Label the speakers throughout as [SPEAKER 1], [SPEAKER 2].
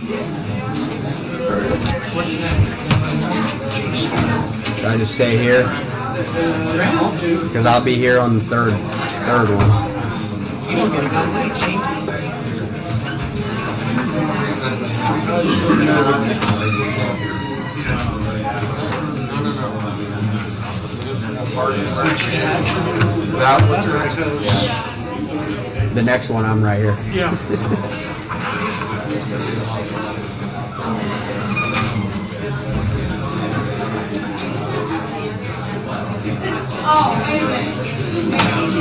[SPEAKER 1] Should I just stay here? Because I'll be here on the third one. The next one, I'm right here.
[SPEAKER 2] Yeah.
[SPEAKER 3] Oh, wait a minute.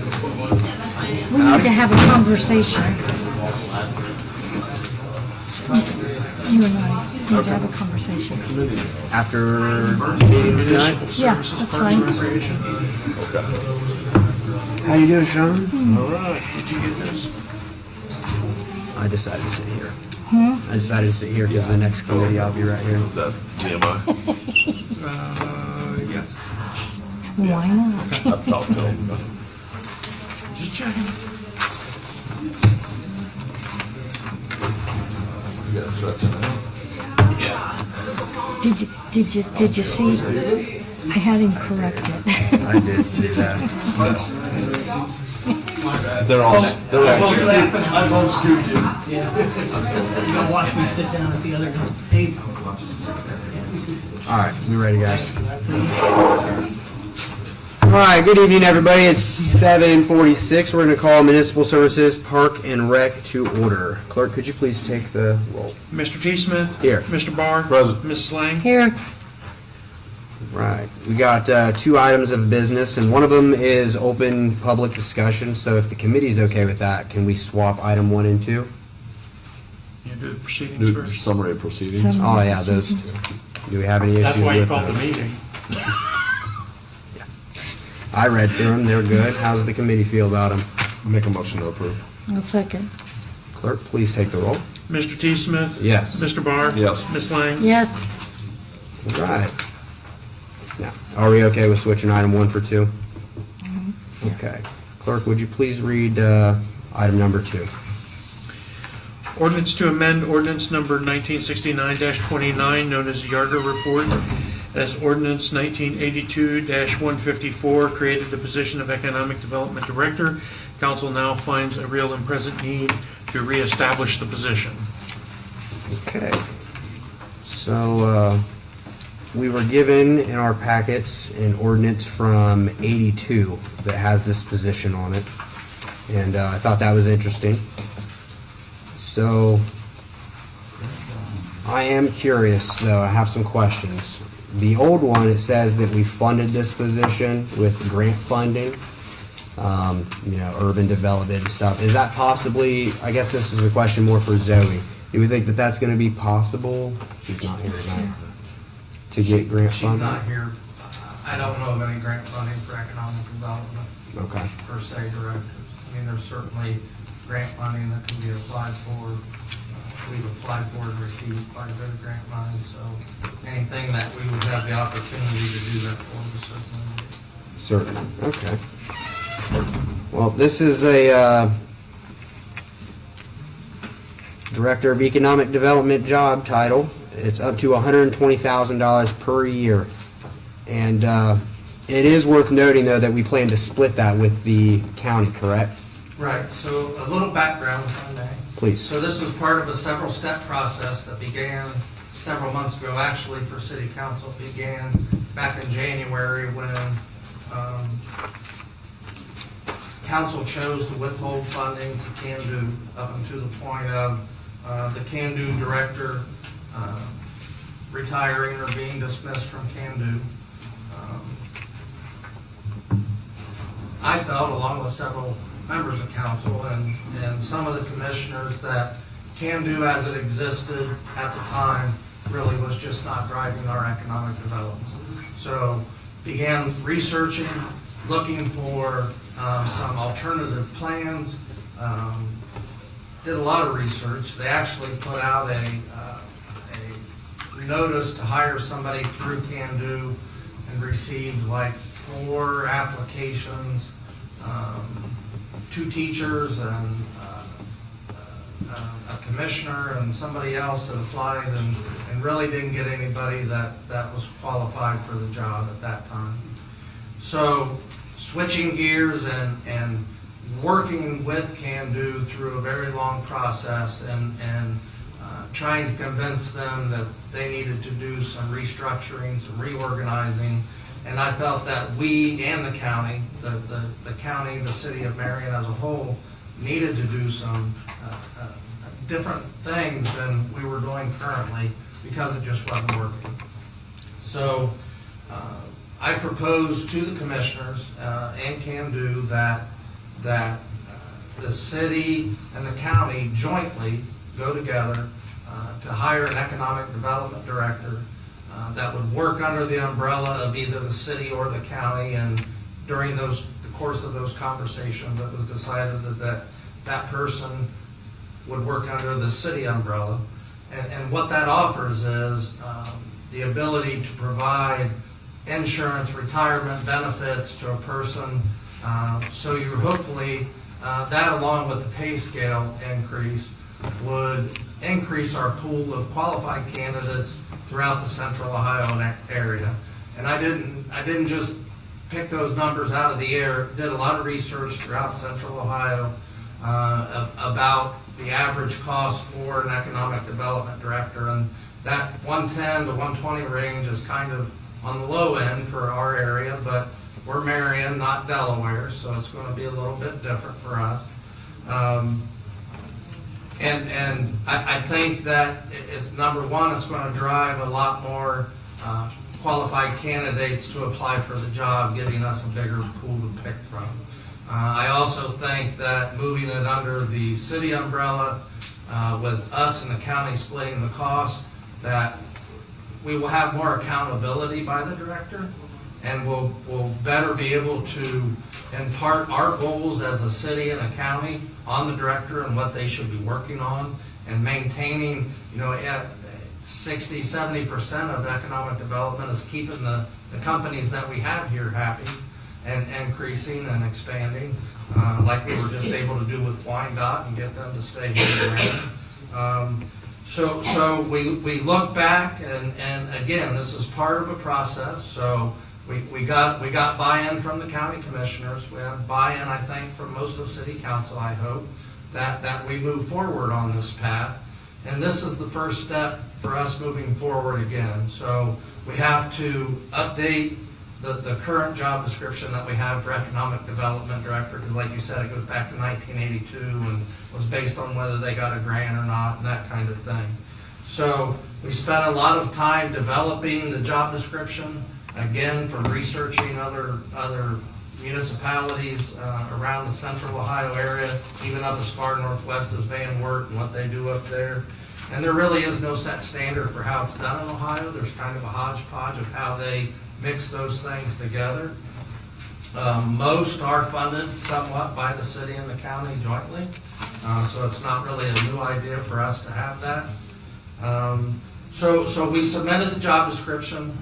[SPEAKER 4] We need to have a conversation. You and I need to have a conversation.
[SPEAKER 1] After meeting tonight?
[SPEAKER 4] Yeah, that's fine.
[SPEAKER 1] How you doing, Sean?
[SPEAKER 2] All right. Did you get this?
[SPEAKER 1] I decided to sit here. I decided to sit here because the next committee I'll be right here.
[SPEAKER 5] Is that TMI?
[SPEAKER 2] Yes.
[SPEAKER 4] Why not?
[SPEAKER 5] I thought so.
[SPEAKER 2] Just checking.
[SPEAKER 5] You got stretching out?
[SPEAKER 4] Did you see? I had him corrected.
[SPEAKER 1] I did see that.
[SPEAKER 5] They're actually.
[SPEAKER 6] I both scooped you. Yeah. You don't watch me sit down at the other table.
[SPEAKER 1] All right, we ready, guys? All right, good evening, everybody. It's 7:46. We're going to call Municipal Services Park and Rec to order. Clerk, could you please take the roll?
[SPEAKER 2] Mr. T. Smith?
[SPEAKER 1] Here.
[SPEAKER 2] Mr. Barr?
[SPEAKER 5] Present.
[SPEAKER 2] Mrs. Lang?
[SPEAKER 4] Here,
[SPEAKER 1] Right. We got two items of business, and one of them is open public discussion. So if the committee's okay with that, can we swap item 1 and 2?
[SPEAKER 2] You do the proceedings
[SPEAKER 5] New
[SPEAKER 2] first.
[SPEAKER 5] summary of proceedings.
[SPEAKER 4] Some-
[SPEAKER 1] Oh, yeah, those two. Do we have any issues
[SPEAKER 2] That's why you
[SPEAKER 1] with
[SPEAKER 2] called the
[SPEAKER 1] those?
[SPEAKER 2] meeting.
[SPEAKER 1] I read through them. They're good. How's the committee feel about them?
[SPEAKER 5] Make a motion to approve.
[SPEAKER 4] a second.
[SPEAKER 1] Clerk, please take the roll.
[SPEAKER 2] Mr. T. Smith?
[SPEAKER 1] Yes.
[SPEAKER 2] Mr. Barr?
[SPEAKER 5] Yes.
[SPEAKER 2] Ms. Lang?
[SPEAKER 4] Yes,
[SPEAKER 1] All right. Now, are we okay with switching item 1 for 2? Okay. Clerk, would you please read item number 2?
[SPEAKER 2] Ordinance to amend ordinance number 1969-29, known as the Yarger Report, as ordinance 1982-154, created the position of Economic Development Director. Council now finds a real and present need to reestablish the position.
[SPEAKER 1] Okay. So, we were given in our packets an ordinance from 82 that has this position on it. And I thought that was interesting. So, I am curious, though. I have some questions. The old one, it says that we funded this position with grant funding, urban development and stuff. Is that possibly, I guess this is a question more for Zoe. Do we think that that's going to be possible? She's not here tonight. To get grant
[SPEAKER 7] She's
[SPEAKER 1] funding?
[SPEAKER 7] not here. I don't know of any grant funding for economic development
[SPEAKER 1] Okay.
[SPEAKER 7] per se directives. I mean, there's certainly grant funding that can be applied for. We've applied for and received quite a bit of grant money, so anything that we would have the opportunity to do that for, we certainly would.
[SPEAKER 1] Certainly. Okay. Well, this is a Director of Economic Development job title. It's up to $120,000 per year. And it is worth noting, though, that we plan to split that with the county, correct?
[SPEAKER 7] Right, so a little background, if I may.
[SPEAKER 1] Please.
[SPEAKER 7] So this was part of a several-step process that began several months ago, actually, for City Council. It began back in January when Council chose to withhold funding to CANDO up until the point of the CANDO director retiring or being dismissed from CANDO. I felt, along with several members of council and some of the commissioners, that CANDO as it existed at the time really was just not driving our economic development. So began researching, looking for some alternative plans, did a lot of research. They actually put out a notice to hire somebody through Can Do and received like 4 applications, 2 teachers and a commissioner and somebody else that applied, and really didn't get anybody that was qualified for the job at that time. So switching gears and working with Can Do through a very long process and trying to convince them that they needed to do some restructuring, some reorganizing. And I felt that we and the county, the county, the city of Marion as a whole, needed to do some different things than we were doing currently because it just wasn't working. So I proposed to the commissioners and Can Do that the city and the county jointly go together to hire an economic development director that would work under the umbrella of either the city or the county. And during the course of those conversations, it was decided that person would work under the city umbrella. And what that offers is the ability to provide insurance, retirement benefits to a person. So you hopefully, that along with the pay scale increase, would increase our pool of qualified candidates throughout the central Ohio area. And I didn't just pick those numbers out of the air. Did a lot of research throughout central Ohio about the average cost for an economic development director, and that 110 to 120 range is kind of on the low end for our area, but we're Marion, not Delaware, so it's going to be a little bit different for us. And I think that it's, number one, it's going to drive a lot more qualified candidates to apply for the job, giving us a bigger pool to pick from. I also think that moving it under the city umbrella, with us and the county splitting the cost, that we will have more accountability by the director, and we'll better be able to impart our goals as a city and a county on the director and what they should be working on, and maintaining, at 60-70% of economic development is keeping the companies that we have here happy and increasing and expanding, like we were just able to do with Wyandotte and get them to stay here. So we look back, and again, this is part of a process. So we got buy-in from the county commissioners. We have buy-in, I think, from most of city council, I hope, that we move forward on this path. And this is the first step for us moving forward again. So we have to update the current job description that we have for economic development director, because like you said, it goes back to 1982 and was based on whether they got a grant or not and that kind of thing. So we spent a lot of time developing the job description, again, from researching other municipalities around the central Ohio area, even up as far northwest as Van Wert and what they do up there. And there really is no set standard for how it's done in Ohio. There's kind of a hodgepodge of how they mix those things together. Most are funded somewhat by the city and the county jointly, so it's not really a new idea for us to have that. So we submitted the job description.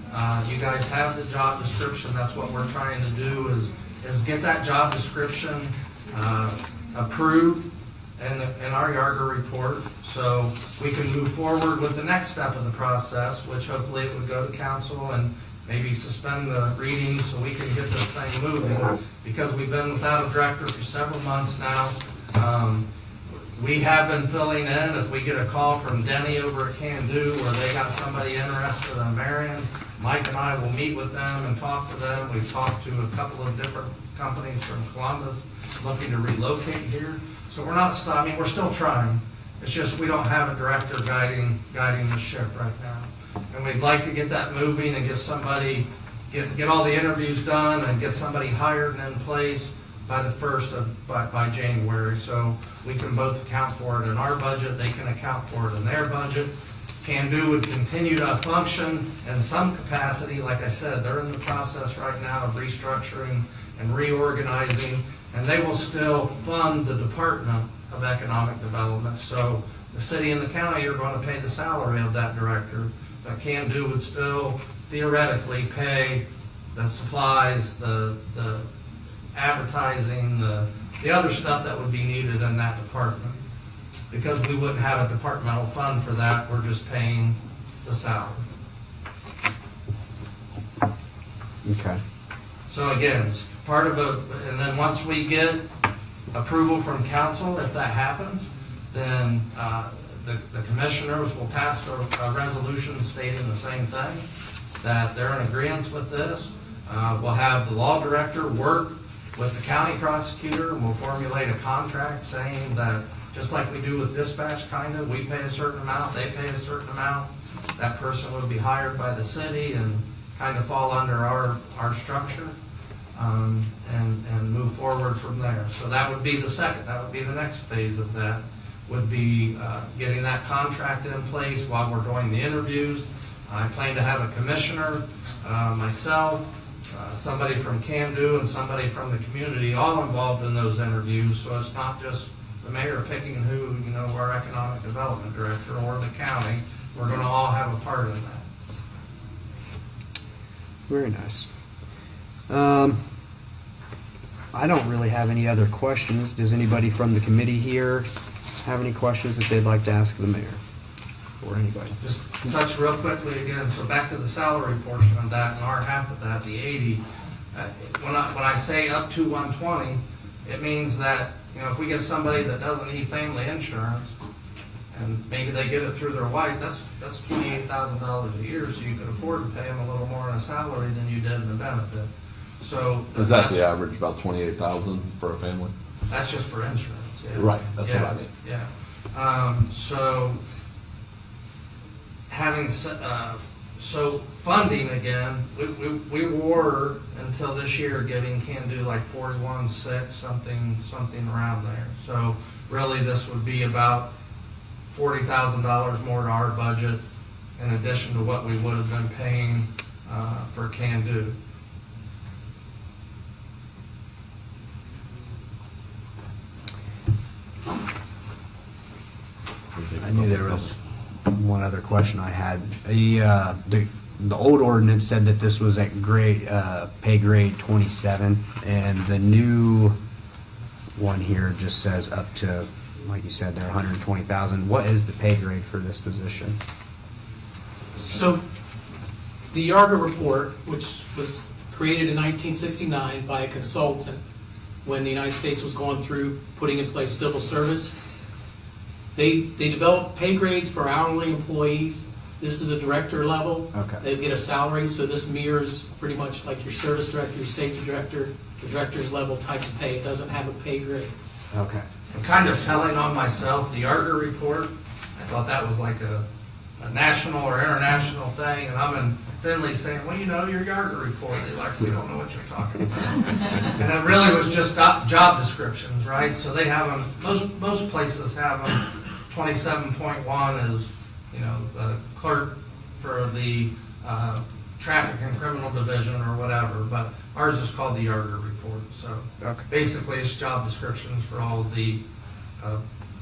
[SPEAKER 7] You guys have the job description. That's what we're trying to do is get that job description approved in our Yarger report, so we can move forward with the next step of the process, which hopefully it would go to council and maybe suspend the reading so we can get this thing moving, because we've been without a director for several months now. We have been filling in. If we get a call from Denny over at Can Do where they got somebody interested in Marion, Mike and I will meet with them and talk to them. We've talked to a couple of different companies from Columbus looking to relocate here. So we're not stopping. We're still trying. It's just we don't have a director guiding the ship right now. And we'd like to get that moving and get somebody, get all the interviews done and get somebody hired and in place by the by January. So we can both account for it in our budget. They can account for it in their budget. Can Do would continue to function in some capacity. Like I said, they're in the process right now of restructuring and reorganizing, and they will still fund the Department of Economic Development. So the city and the county are going to pay the salary of that director, But Can Do would still theoretically pay the supplies, the advertising, the other stuff that would be needed in that department. Because we wouldn't have a departmental fund for that, we're just paying the salary.
[SPEAKER 1] Okay.
[SPEAKER 7] So again, it's part of and then once we get approval from council, if that happens, then the commissioners will pass a resolution stating the same thing, that they're in agreement with this. We'll have the law director work with the county prosecutor, and we'll formulate a contract saying that, just like we do with dispatch, kind of, we pay a certain amount, they pay a certain amount. That person would be hired by the city and kind of fall under our structure, and move forward from there. So that would be that would be the next phase of that, would be getting that contract in place while we're doing the interviews. I plan to have a commissioner, myself, somebody from Can Do, and somebody from the community all involved in those interviews, so it's not just the mayor picking who, our economic development director or the county. We're going to all have a part in that.
[SPEAKER 1] Very nice. I don't really have any other questions. Does anybody from the committee here have any questions that they'd like to ask the mayor? Or anybody?
[SPEAKER 7] Just touch real quickly again, so back to the salary portion of that, and our half of that, the 80. When I say up to 120, it means that, if we get somebody that doesn't need family insurance, and maybe they get it through their wife, that's $28,000 a year, so you could afford to pay them a little more in a salary than you did in a benefit. So
[SPEAKER 5] Is that the average, about 28,000 for a family?
[SPEAKER 7] That's just for insurance. Yeah.
[SPEAKER 5] Right, that's what I mean.
[SPEAKER 7] Yeah. So having so funding again, we were until this year giving Can Do like 41.6 something around there. So really, this would be about $40,000 more to our budget, in addition to what we would have been paying for Can Do.
[SPEAKER 1] I knew there was one other question I had. The old ordinance said that this was at pay grade 27, and the new one here just says up to, like you said, they're 120,000. What is the pay grade for this position?
[SPEAKER 6] So the Yarga report, which was created in 1969 by a consultant when the United States was going through putting in place civil service, they developed pay grades for hourly employees. This is a director level.
[SPEAKER 1] Okay.
[SPEAKER 6] They get a salary, so this mirrors pretty much like your service director, your safety director, the director's level type of pay. It doesn't have a pay grade.
[SPEAKER 1] Okay.
[SPEAKER 7] I'm kind of telling on myself, the Yarga report, I thought that was like a national or international thing, and I'm in Finley saying, well, your Yarga report, they we don't know what you're talking about. And it really was just job descriptions, right? So they have them, most places have them, 27.1 is, the clerk for the traffic and criminal division or whatever, but ours is called the Yarga report. So
[SPEAKER 1] Okay.
[SPEAKER 7] basically it's job descriptions for all of the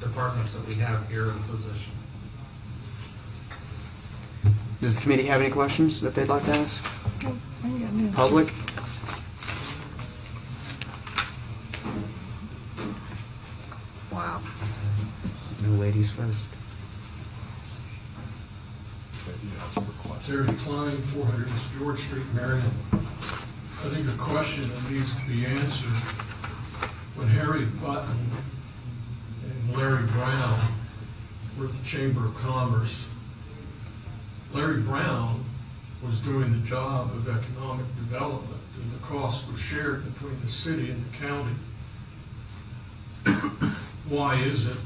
[SPEAKER 7] departments that we have here in the position.
[SPEAKER 1] Does the committee have any questions that they'd like to ask? Public? Wow. No ladies first.
[SPEAKER 8] Terry Klein, 400 George Street, Marion. I think a question that needs to be answered. When Harry Button and Larry Brown were at the Chamber of Commerce, Larry Brown was doing the job of economic development, and the cost was shared between the city and the county. Why is it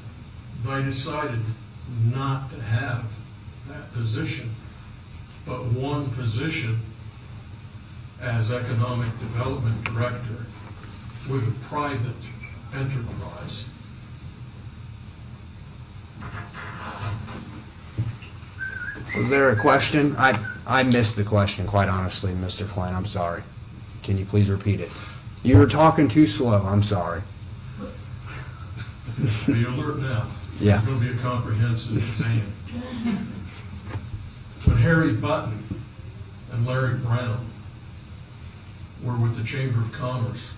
[SPEAKER 8] they decided not to have that position, but one position as economic development director with a private enterprise?
[SPEAKER 1] Was there a question? I missed the question, quite honestly, Mr. Klein. I'm sorry. Can you please repeat it? You were talking too slow. I'm sorry.
[SPEAKER 8] Be alert now.
[SPEAKER 1] Yeah.
[SPEAKER 8] There's going to be a comprehensive exam. When Harry Button and Larry Brown were with the Chamber of Commerce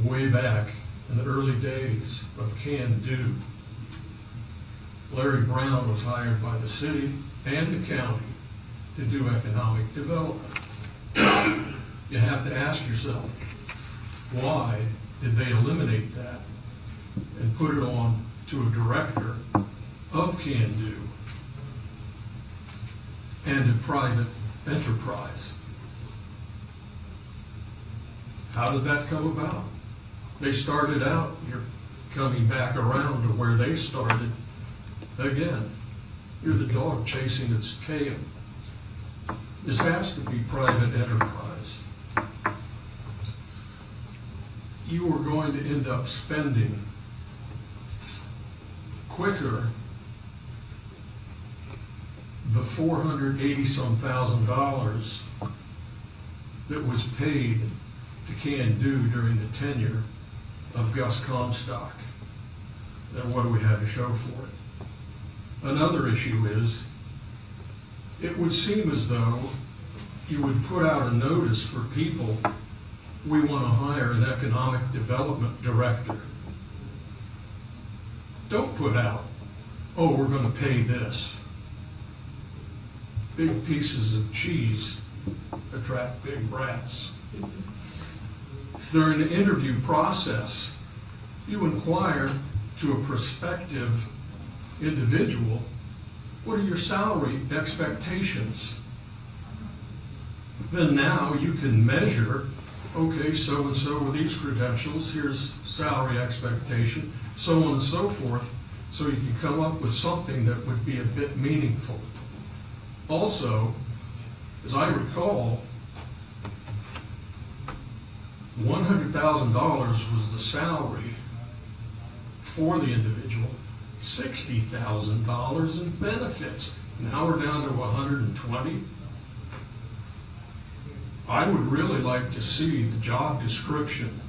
[SPEAKER 8] way back in the early days of Can Do, Larry Brown was hired by the city and the county to do economic development. You have to ask yourself, why did they eliminate that and put it on to a director of Can Do and a private enterprise? How did that come about? They started out, you're coming back around to where they started again. You're the dog chasing its tail. This has to be private enterprise. You are going to end up spending quicker the $480-some thousand that was paid to Can Do during the tenure of Gus Comstock. Then what do we have to show for it? Another issue is, it would seem as though you would put out a notice for people, we want to hire an economic development director. Don't put out, oh, we're going to pay this. Big pieces of cheese attract big rats. During the interview process, you inquire to a prospective individual, what are your salary expectations? Then now you can measure, okay, so-and-so with these credentials, here's salary expectation, so on and so forth, so you can come up with something that would be a bit meaningful. Also, as I recall, $100,000 was the salary for the individual, $60,000 in benefits. Now we're down to 120. I would really like to see the job description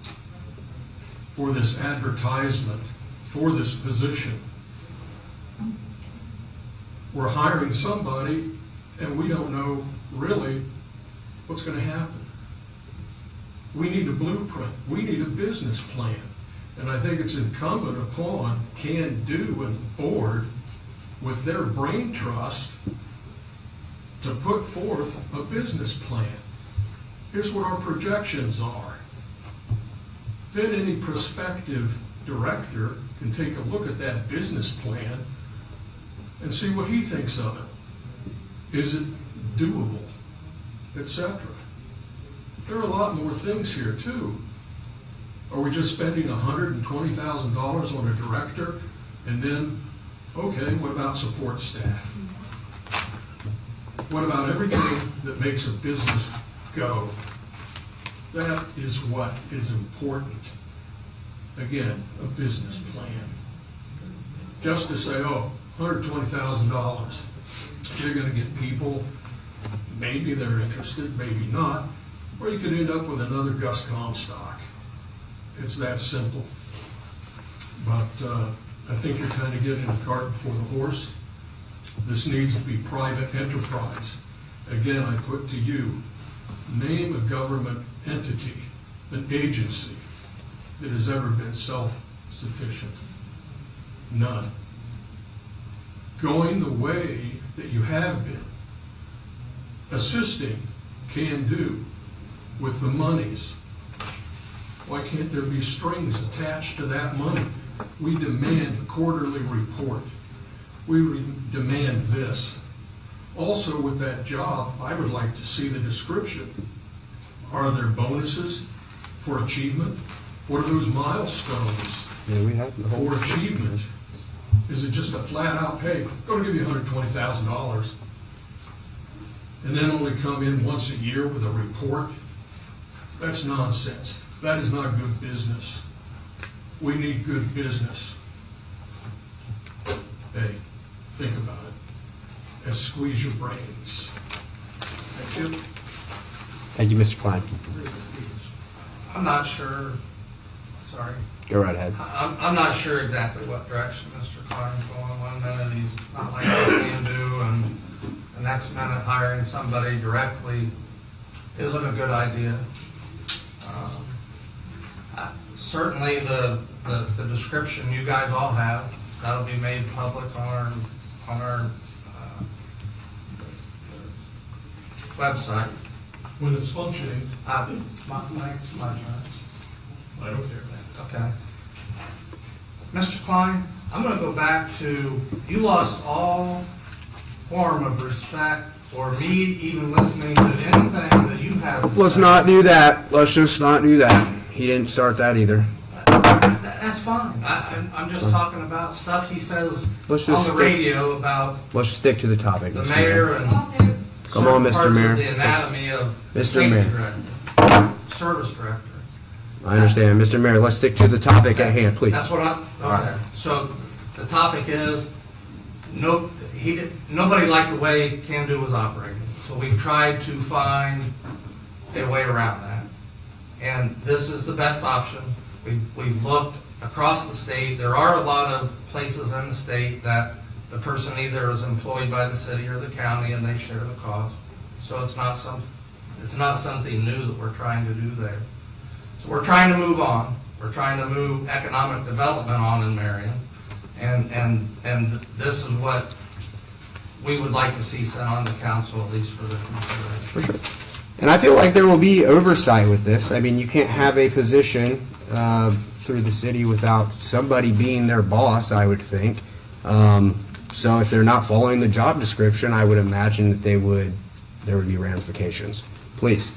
[SPEAKER 8] for this advertisement, for this position. We're hiring somebody and we don't know really what's going to happen. We need a blueprint. We need a business plan. And I think it's incumbent upon Can Do and the board, with their brain trust, to put forth a business plan. Here's what our projections are. Then any prospective director can take a look at that business plan and see what he thinks of it. Is it doable, etc. There are a lot more things here too. Are we just spending $120,000 on a director and then, okay, what about support staff? What about everything that makes a business go? That is what is important. Again, a business plan. Just to say, oh, $120,000, you're going to get people, maybe they're interested, maybe not, or you could end up with another Gus Comstock. It's that simple. But I think you're kind of getting the cart before the horse. This needs to be private enterprise. Again, I put to you, name a government entity, an agency, that has ever been self-sufficient. None. Going the way that you have been, assisting Can Do with the monies. Why can't there be strings attached to that money? We demand a quarterly report. We demand this. Also with that job, I would like to see the description. Are there bonuses for achievement? What are those milestones
[SPEAKER 1] Yeah, we have the whole
[SPEAKER 8] for achievement? Is it just a flat out pay? Going to give you $120,000 and then only come in once a year with a report? That's nonsense. That is not good business. We need good business. Hey, think about it. And squeeze your brains. Thank you.
[SPEAKER 1] Thank you, Mr. Klein.
[SPEAKER 7] I'm not sure, sorry,
[SPEAKER 1] Go right ahead.
[SPEAKER 7] I'm not sure exactly what direction Mr. Klein's going. One minute he's not like I can do, the next minute hiring somebody directly isn't a good idea. Certainly the description you guys all have, that'll be made public on our website.
[SPEAKER 8] When it's functioning,
[SPEAKER 7] It's my turn.
[SPEAKER 8] I don't care.
[SPEAKER 7] Okay. Mr. Klein, I'm going to go back to, you lost all form of respect or me even listening to anything that you have. to
[SPEAKER 1] Let's
[SPEAKER 7] say.
[SPEAKER 1] not do that. Let's just not do that. He didn't start that either.
[SPEAKER 7] That's fine. I'm just talking about stuff he says
[SPEAKER 1] Let's
[SPEAKER 7] on
[SPEAKER 1] just
[SPEAKER 7] the
[SPEAKER 1] stick-
[SPEAKER 7] radio about
[SPEAKER 1] Let's stick to the topic.
[SPEAKER 7] the
[SPEAKER 1] Mr.
[SPEAKER 7] mayor and
[SPEAKER 1] Come on,
[SPEAKER 7] certain
[SPEAKER 1] Mr.
[SPEAKER 7] parts
[SPEAKER 1] Mayor.
[SPEAKER 7] of the anatomy of the
[SPEAKER 1] Mr.
[SPEAKER 7] safety
[SPEAKER 1] Mayor.
[SPEAKER 7] director, service director.
[SPEAKER 1] I understand. Mr. Mayor, let's stick to the topic at hand, please.
[SPEAKER 7] That's what I'm, okay. So the topic is, nobody liked the way Can-Do was operating. So we've tried to find a way around that. And this is the best option. We've looked across the state. There are a lot of places in the state that the person either is employed by the city or the county and they share the cost. So it's not something new that we're trying to do there. So we're trying to move on. We're trying to move economic development on in Marion. And this is what we would like to see sent on the council, at least for the consideration.
[SPEAKER 1] For sure. And I feel like there will be oversight with this. I mean, you can't have a position through the city without somebody being their boss, I would think. So if they're not following the job description, I would imagine that there would be ramifications. Please.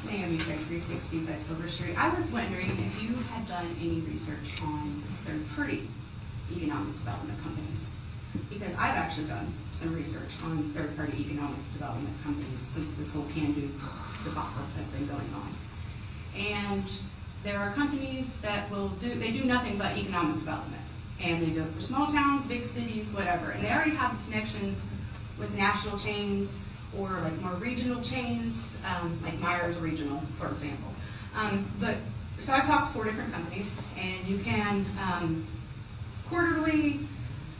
[SPEAKER 3] Naomi Craig, 365 Silver Street. I was wondering if you had done any research on third-party economic development companies. Because I've actually done some research on third-party economic development companies since this whole Can-Do debacle has been going on. And there are companies that they do nothing but economic development. And they do it for small towns, big cities, whatever. And they already have connections with national chains or like more regional chains, like Myers Regional, for example. So I talked to 4 different companies, and you can quarterly,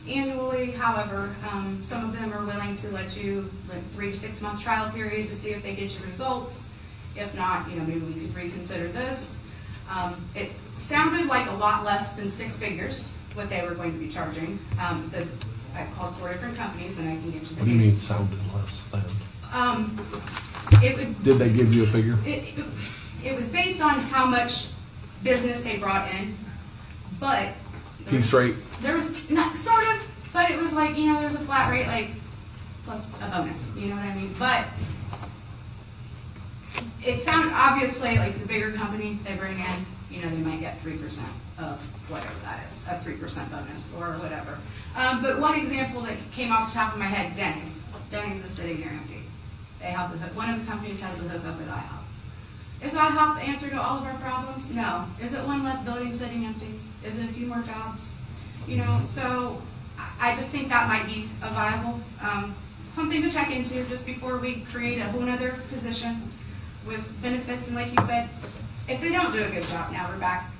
[SPEAKER 3] annually, however, some of them are willing to let you like 3 to 6 month trial period to see if they get you results. If not, maybe we could reconsider this. It sounded like a lot less than 6 figures, what they were going to be charging. I called 4 different companies, and I can get you the
[SPEAKER 5] What do you mean
[SPEAKER 3] dates.
[SPEAKER 5] sounded less than?
[SPEAKER 3] It would.
[SPEAKER 5] Did they give you a figure?
[SPEAKER 3] It was based on how much business they brought in, but
[SPEAKER 5] Piece rate?
[SPEAKER 3] there was not sort of, but it was like there's a flat rate like plus a bonus. You know what I mean? But it sounded obviously like the bigger company they bring in, they might get 3% of whatever that is, a 3% bonus or whatever. But one example that came off the top of my head, Denny's. Denny's is sitting there empty. They have the hook. One of the companies has the hookup with IHOP. Is IHOP the answer to all of our problems? No. Is it one less building sitting empty? Is it a few more jobs? So I just think that might be a viable, something to check into just before we create a whole other position with benefits. And like you said, if they don't do a good job, now we're back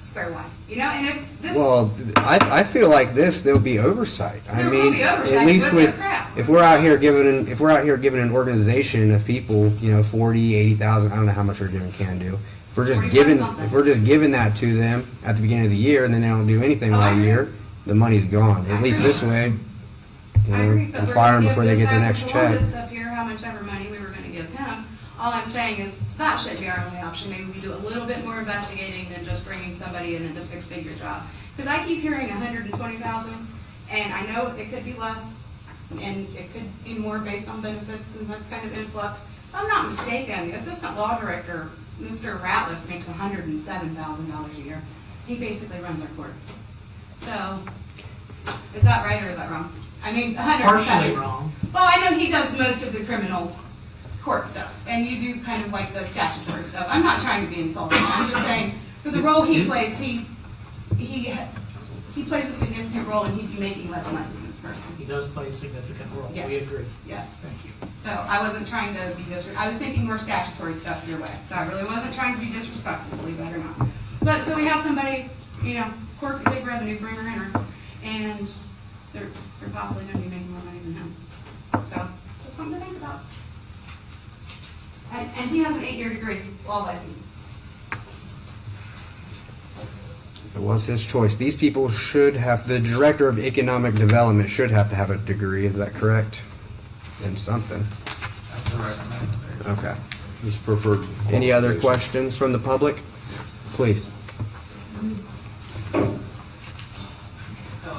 [SPEAKER 3] square one. And if this...
[SPEAKER 1] Well, I feel like there'll be oversight.
[SPEAKER 3] There will be oversight,
[SPEAKER 1] at least
[SPEAKER 3] but
[SPEAKER 1] with
[SPEAKER 3] crap.
[SPEAKER 1] if we're out here giving an organization of people, 40, 80,000, I don't know how much we're giving Can-Do. If we're just
[SPEAKER 3] 45 something.
[SPEAKER 1] if we're just giving that to them at the beginning of the year and then they don't do anything all year, the money's gone. At least this way,
[SPEAKER 3] I agree, but
[SPEAKER 1] and
[SPEAKER 3] we're
[SPEAKER 1] fire
[SPEAKER 3] gonna
[SPEAKER 1] them
[SPEAKER 3] give
[SPEAKER 1] before they
[SPEAKER 3] this
[SPEAKER 1] get their
[SPEAKER 3] guy
[SPEAKER 1] next
[SPEAKER 3] from
[SPEAKER 1] check.
[SPEAKER 3] Columbus up here how much ever money we were going to give him. All I'm saying is that should be our only option. Maybe we do a little bit more investigating than just bringing somebody in at a 6-figure job. Because I keep hearing 120,000, and I know it could be less, and it could be more based on benefits, and that's kind of influx. If I'm not mistaken, the assistant law director, Mr. Ratliff, makes $107,000 a year. He basically runs our court. So, is that right or is that wrong? I mean, 107.
[SPEAKER 6] Partially wrong.
[SPEAKER 3] Well, I know he does most of the criminal court stuff, and you do kind of like the statutory stuff. I'm not trying to be insulting. I'm just saying, for the role he plays, he plays a significant role, and he'd be making less money than this person.
[SPEAKER 6] He does play a significant role.
[SPEAKER 3] Yes.
[SPEAKER 6] We agree.
[SPEAKER 3] Yes.
[SPEAKER 6] Thank you.
[SPEAKER 3] So I wasn't trying to be I was thinking more statutory stuff your way. So I really wasn't trying to be disrespectful, believe that or not. But so we have somebody, court's a big revenue bringer, and they're possibly gonna be making more money than him. So, just something to think about. And he has an 8-year degree, law license.
[SPEAKER 1] It was his choice. These people should have, the director of economic development should have to have a degree, is that correct? In something.
[SPEAKER 7] That's the recommendation.
[SPEAKER 1] Okay.
[SPEAKER 5] His preferred.
[SPEAKER 1] Any other
[SPEAKER 5] qualification.
[SPEAKER 1] questions from the public? Please.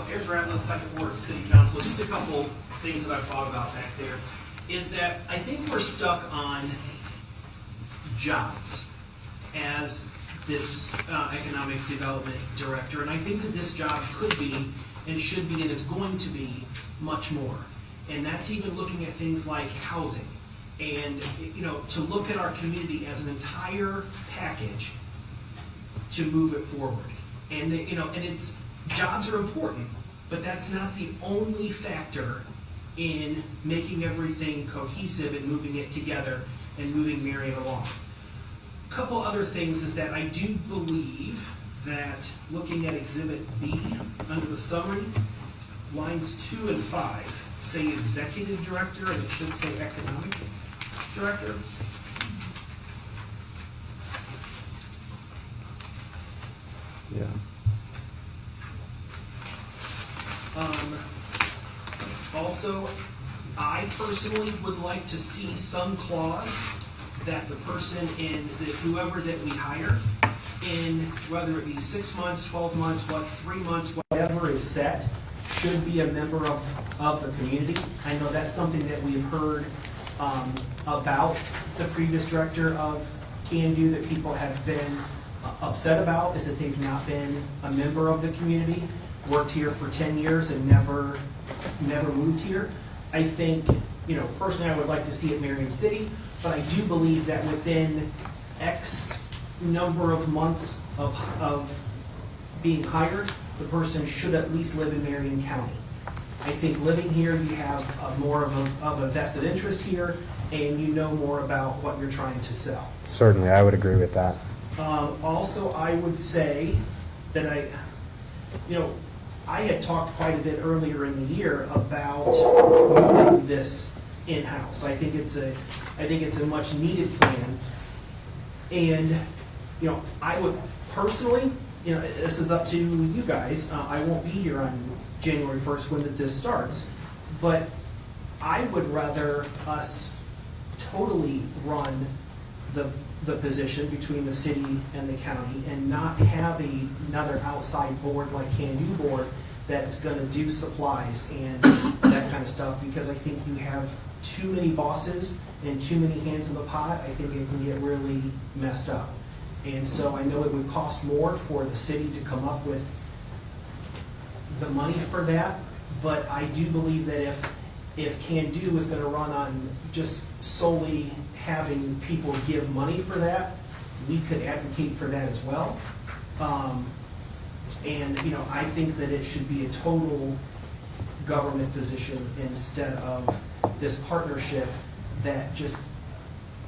[SPEAKER 9] Here's Ratliff, Second Ward City Council. Just a couple things that I've thought about back there is that I think we're stuck on jobs as this economic development director, and I think that this job could be and should be and is going to be much more. And that's even looking at things like housing and, you know, to look at our community as an entire package to move it forward. And, you know, and it's, jobs are important, but that's not the only factor in making everything cohesive and moving it together and moving Marion along. A couple other things is that I do believe that looking at Exhibit B under the summary, lines 2 and 5 say executive director and it should say economic director.
[SPEAKER 1] Yeah.
[SPEAKER 9] Also, I personally would like to see some clause that the person in, that whoever that we hire, in whether it be 6 months, 12 months, 3 months, whatever is set, should be a member of the community. I know that's something that we've heard about the previous director of Can Do, that people have been upset about, is that they've not been a member of the community, worked here for 10 years and never moved here. I think, you know, personally I would like to see it Marion City, but I do believe that within X number of months of being hired, the person should at least live in Marion County. I think living here, you have more of a vested interest here, and you know more about what you're trying to sell.
[SPEAKER 1] Certainly, I would agree with that.
[SPEAKER 9] Also, I would say that I had talked quite a bit earlier in the year about moving this in-house. I think it's a much needed plan. And, you know, I would personally, you know, this is up to you guys. I won't be here on January 1st when this starts, but I would rather us totally run the position between the city and the county and not have another outside board like Can Do Board that's going to do supplies and that kind of stuff, because I think you have too many bosses and too many hands in the pot. I think it can get really messed up. And so I know it would cost more for the city to come up with the money for that, but I do believe that if Can Do is going to run on just solely having people give money for that, we could advocate for that as well. And, you know, I think that it should be a total government position instead of this partnership that just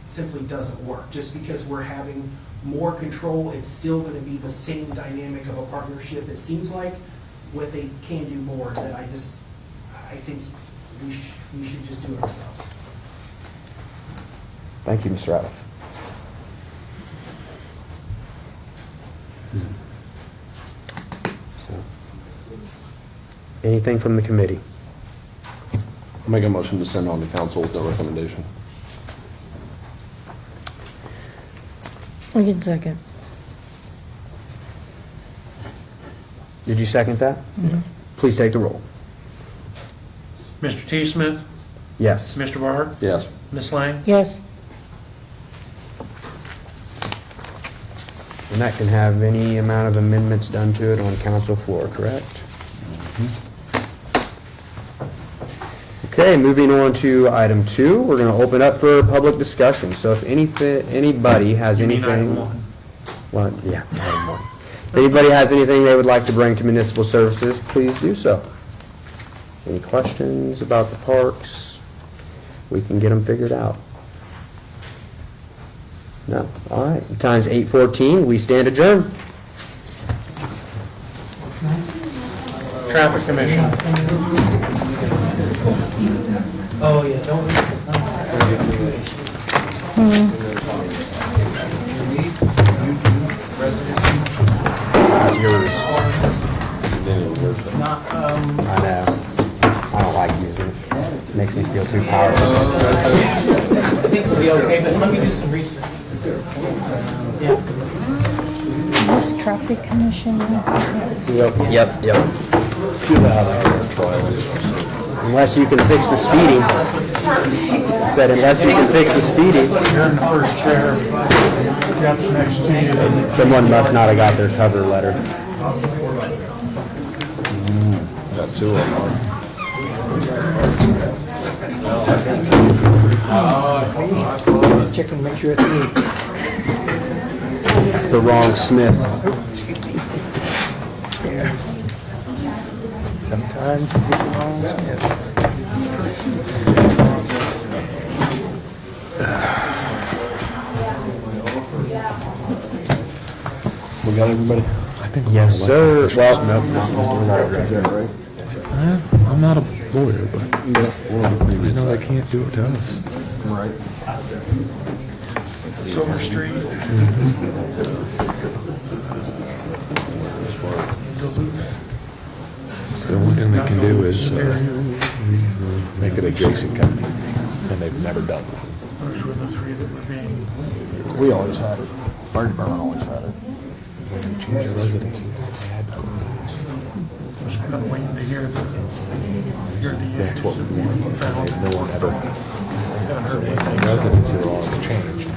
[SPEAKER 9] simply doesn't work. Just because we're having more control, it's still going to be the same dynamic of a partnership, it seems like, with a Can Do board that I think we should just do it ourselves.
[SPEAKER 1] Thank you, Mr. Ratliff. So, anything from the committee?
[SPEAKER 5] I'll make a motion to send on to council with no recommendation.
[SPEAKER 4] I can second.
[SPEAKER 1] Did you second that? Please take the roll.
[SPEAKER 2] Mr. T. Smith,
[SPEAKER 1] Yes.
[SPEAKER 2] Mr. Barr,
[SPEAKER 5] Yes.
[SPEAKER 2] Ms. Lang,
[SPEAKER 4] Yes,
[SPEAKER 1] And that can have any amount of amendments done to it on council floor, correct? Okay, moving on to item 2, we're going to open up for public discussion. So if anybody has
[SPEAKER 2] you mean
[SPEAKER 1] anything...
[SPEAKER 2] item 1?
[SPEAKER 1] Well, yeah, item 1. If anybody has anything they would like to bring to municipal services, please do so. Any questions about the parks? We can get them figured out. No? All right. The time's 8:14. We stand adjourned.
[SPEAKER 2] Traffic Commission.
[SPEAKER 6] Oh, yeah, don't.
[SPEAKER 1] That's yours.
[SPEAKER 6] Not,
[SPEAKER 1] I know. I don't like using it. Makes me feel too powerful.
[SPEAKER 6] I think we'll be okay, but let me do some research. Yeah.
[SPEAKER 4] This traffic commission,
[SPEAKER 1] Yep. Unless you can fix the speeding. Said unless you can fix the speeding.
[SPEAKER 2] You're in the first chair. Jeff's next to you.
[SPEAKER 1] Someone must not have got their cover letter.
[SPEAKER 5] Got two of them.
[SPEAKER 10] Check and make sure it's me.
[SPEAKER 1] It's the wrong Smith.
[SPEAKER 10] Sometimes you get the wrong Smith.
[SPEAKER 5] We got everybody?
[SPEAKER 1] Yes, sir. Well,
[SPEAKER 11] I'm not a lawyer, but I know they can't do it to us.
[SPEAKER 5] Right.
[SPEAKER 2] Silver Street.
[SPEAKER 11] The only thing they can do is make it a Jason County, and they've never done that.
[SPEAKER 2] Those were the three that were being,
[SPEAKER 5] We always had it. Fire department always had it.
[SPEAKER 11] When they change the residency, they had to.
[SPEAKER 2] was kind of waiting to hear the
[SPEAKER 11] That's what we want. No one ever. Residency laws changed.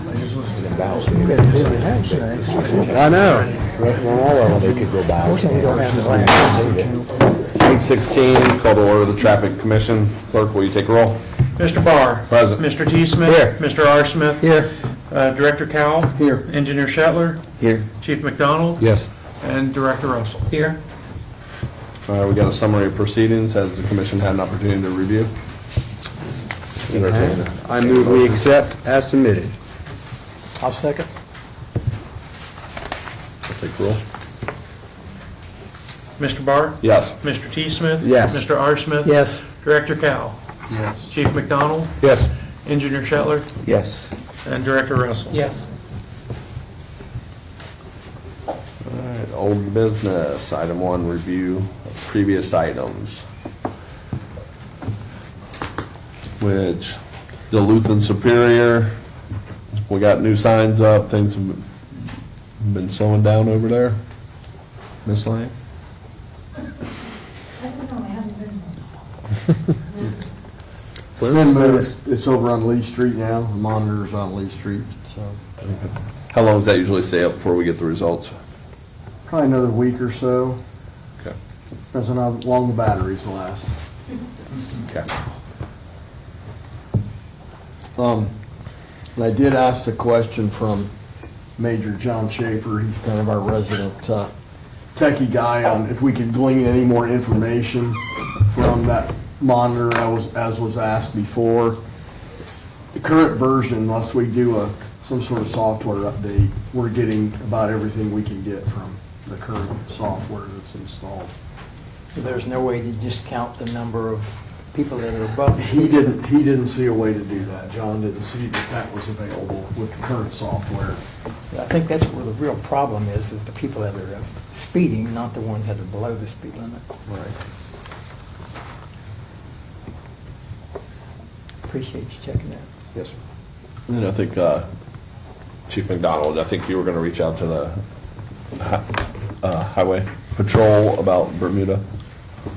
[SPEAKER 1] I know.
[SPEAKER 11] On all of them, they could go back.
[SPEAKER 10] Fortunately, we don't have the land.
[SPEAKER 5] 8:16, call to order the Traffic Commission. Clerk, will you take roll?
[SPEAKER 2] Mr. Barr.
[SPEAKER 5] Present.
[SPEAKER 2] Mr. T. Smith.
[SPEAKER 1] Here.
[SPEAKER 2] Mr. R. Smith.
[SPEAKER 1] Here.
[SPEAKER 2] Director Cowell.
[SPEAKER 1] Here.
[SPEAKER 2] Engineer Shetler.
[SPEAKER 1] Here.
[SPEAKER 2] Chief McDonald.
[SPEAKER 11] Yes.
[SPEAKER 2] And Director Russell.
[SPEAKER 6] Here.
[SPEAKER 5] We got a summary of proceedings. Has the commission had an opportunity to review?
[SPEAKER 1] I move we accept as submitted.
[SPEAKER 10] I'll second.
[SPEAKER 5] Take roll.
[SPEAKER 2] Mr. Barr.
[SPEAKER 5] Yes.
[SPEAKER 2] Mr. T. Smith.
[SPEAKER 1] Yes.
[SPEAKER 2] Mr. R. Smith.
[SPEAKER 10] Yes.
[SPEAKER 2] Director Cowell.
[SPEAKER 5] Yes.
[SPEAKER 2] Chief McDonald.
[SPEAKER 11] Yes.
[SPEAKER 2] Engineer Shetler.
[SPEAKER 1] Yes.
[SPEAKER 2] And Director Russell.
[SPEAKER 6] Yes.
[SPEAKER 5] All right, old business. Item 1, review of previous items. Which, Duluth and Superior, we got new signs up. Things have been slowing down over there. Miss Lang?
[SPEAKER 12] It's been moved. It's over on Lee Street now. The monitor's on Lee Street, so
[SPEAKER 5] How long does that usually stay up before we get the results?
[SPEAKER 12] probably another week or so.
[SPEAKER 5] Okay.
[SPEAKER 12] Depends on how long the batteries last.
[SPEAKER 5] Okay.
[SPEAKER 12] And I did ask the question from Major John Schaefer. He's kind of our resident techie guy on if we could glean any more information from that monitor as was asked before. The current version, unless we do some sort of software update, we're getting about everything we can get from the current software that's installed.
[SPEAKER 10] So there's no way to just count the number of people that are above.
[SPEAKER 12] He didn't see a way to do that. John didn't see that was available with the current software.
[SPEAKER 10] I think that's where the real problem is the people that are speeding, not the ones that are below the speed limit.
[SPEAKER 12] Right.
[SPEAKER 10] Appreciate you checking that.
[SPEAKER 12] Yes, sir.
[SPEAKER 5] And I think Chief McDonald, I think you were going to reach out to the Highway Patrol about Bermuda.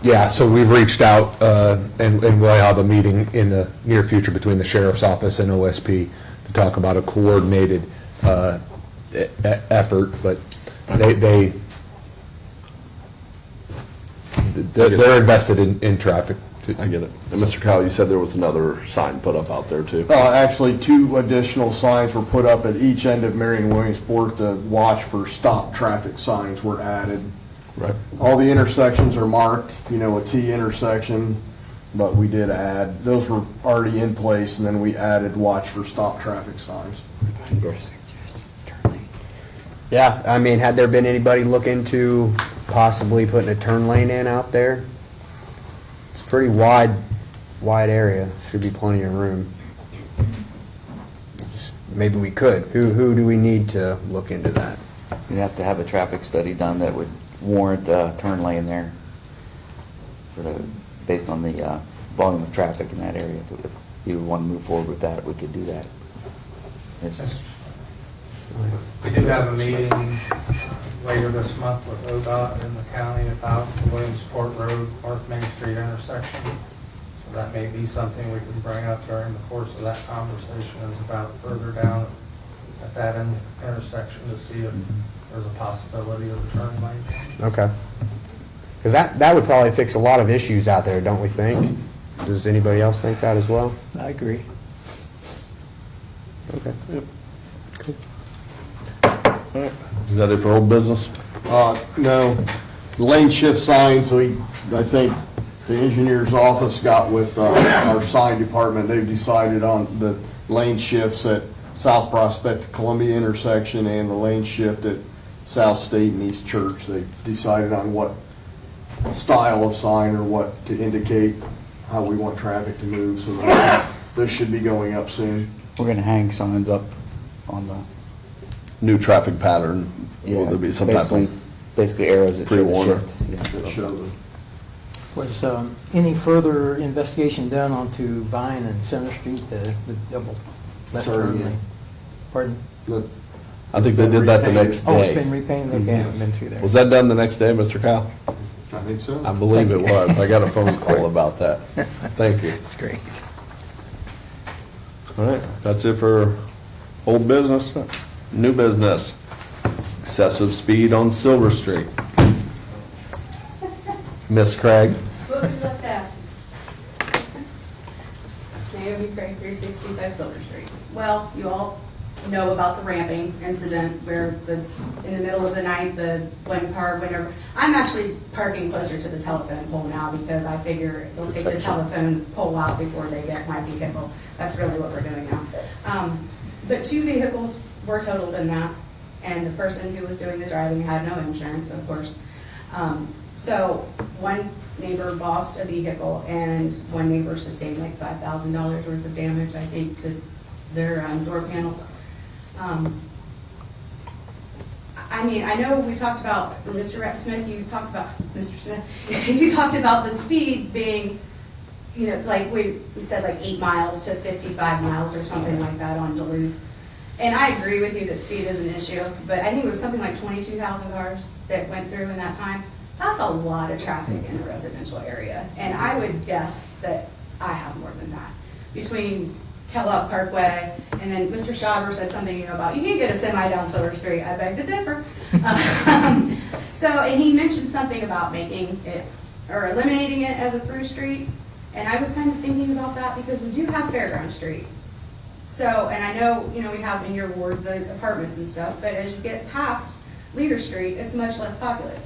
[SPEAKER 11] Yeah, so we've reached out, and we'll have a meeting in the near future between the Sheriff's Office and OSP to talk about a coordinated effort, but they're invested in traffic.
[SPEAKER 5] I get it. And Mr. Cowell, you said there was another sign put up out there too.
[SPEAKER 12] Actually, 2 additional signs were put up at each end of Marion Williamsport. The watch for stop traffic signs were added.
[SPEAKER 5] Right.
[SPEAKER 12] All the intersections are marked, a T intersection, but we did add, those were already in place, and then we added watch for stop traffic signs.
[SPEAKER 1] Yeah, I mean, had there been anybody looking to possibly putting a turn lane in out there? pretty wide area. Should be plenty of room. Just maybe we could. Who do we need to look into that?
[SPEAKER 13] You'd have to have a traffic study done that would warrant a turn lane there based on the volume of traffic in that area. If you want to move forward with that, we could do that.
[SPEAKER 7] We do have a meeting later this month with ODOT in the county about the Williamsport Road, North Main Street intersection. So that may be something we can bring up during the course of that conversation, is about further down at that intersection to see if there's a possibility of a turn lane.
[SPEAKER 1] Okay. Because that would probably fix a lot of issues out there, don't we think? Does anybody else think that as well?
[SPEAKER 10] I agree.
[SPEAKER 1] Okay.
[SPEAKER 5] Is that it for old business?
[SPEAKER 12] No, lane shift signs, I think the engineer's office got with our sign department, they've decided on the lane shifts at South Prospect to Columbia intersection and the lane shift at South State and East Church. They decided on what style of sign or what to indicate how we want traffic to move, so those should be going up soon.
[SPEAKER 13] We're going to hang signs up on the,
[SPEAKER 5] New traffic pattern. Will there be some type of
[SPEAKER 13] basically arrows that show the
[SPEAKER 5] pre-warner
[SPEAKER 13] shift. Yeah.
[SPEAKER 12] That show the
[SPEAKER 10] Was any further investigation done onto Vine and Center Street, the double left
[SPEAKER 12] Sorry,
[SPEAKER 10] turn
[SPEAKER 12] yeah.
[SPEAKER 10] lane? Pardon?
[SPEAKER 5] I think they did that the next
[SPEAKER 10] Oh, it's been
[SPEAKER 5] day.
[SPEAKER 10] repainted? Okay, I haven't been through there.
[SPEAKER 5] Was that done the next day, Mr. Kyle?
[SPEAKER 12] I think so.
[SPEAKER 5] I believe it was. I got a phone call about that. Thank you.
[SPEAKER 10] That's great.
[SPEAKER 5] All right, that's it for old business. New business. Excessive speed on Silver Street. Miss Craig?
[SPEAKER 3] What would you like to ask? Naomi Craig, 365 Silver Street. Well, you all know about the ramping incident where in the middle of the night, the one car went over. I'm actually parking closer to the telephone pole now because I figure they'll take the telephone pole out before they get my vehicle. That's really what we're doing now. But 2 vehicles were totaled in that, and the person who was doing the driving had no insurance, of course. So one neighbor lost a vehicle, and one neighbor sustained like $5,000 worth of damage, I think, to their door panels. I mean, I know we talked about, Mr. Rep Smith, you talked about, Mr. Smith, you talked about the speed being, you know, like we said like 8 miles to 55 miles or something like that on Duluth. And I agree with you that speed is an issue, but I think it was something like 22,000 cars that went through in that time. That's a lot of traffic in a residential area. And I would guess that I have more than that. Between Kellogg Parkway, and then Mr. Schauber said something, you know, about you can't get a semi down Silver Street. I beg to differ. And he mentioned something about making it, or eliminating it as a through street. And I was kind of thinking about that because we do have Fairground Street. So, and I know, you know, we have in your ward the apartments and stuff, but as you get past Leader Street, it's much less populated.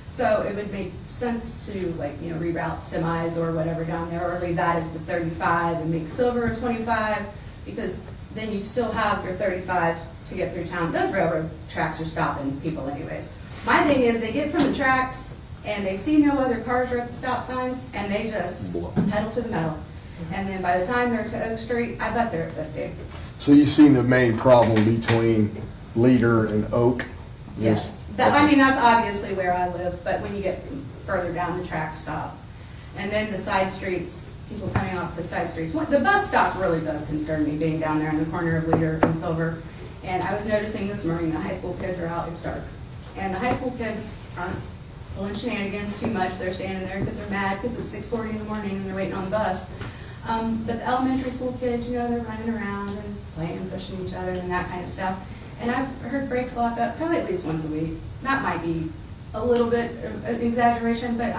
[SPEAKER 3] So it would make sense to, like, you know, reroute semis or whatever down there, or leave that as the 35 and make Silver a 25, because then you still have your 35 to get through town. Those railroad tracks are stopping people anyways. My thing is they get from the tracks and they see no other cars are at the stop signs and they just pedal to the metal. And then by the time they're to Oak Street, I bet they're at 50.
[SPEAKER 12] So you've seen the main problem between Leader and Oak?
[SPEAKER 3] Yes. I mean, that's obviously where I live, but when you get further down, the tracks stop. And then the side streets, people coming off the side streets. The bus stop really does concern me, being down there in the corner of Leader and Silver. And I was noticing this morning the high school kids are out, it's dark. And the high school kids aren't pulling shenanigans too much. They're standing there because they're mad because it's 6:40 in the morning and they're waiting on the bus. But the elementary school kids, you know, they're running around and playing, pushing each other and that kind of stuff. And I've heard brakes lock up probably at least once a week. That might be a little bit of an exaggeration, but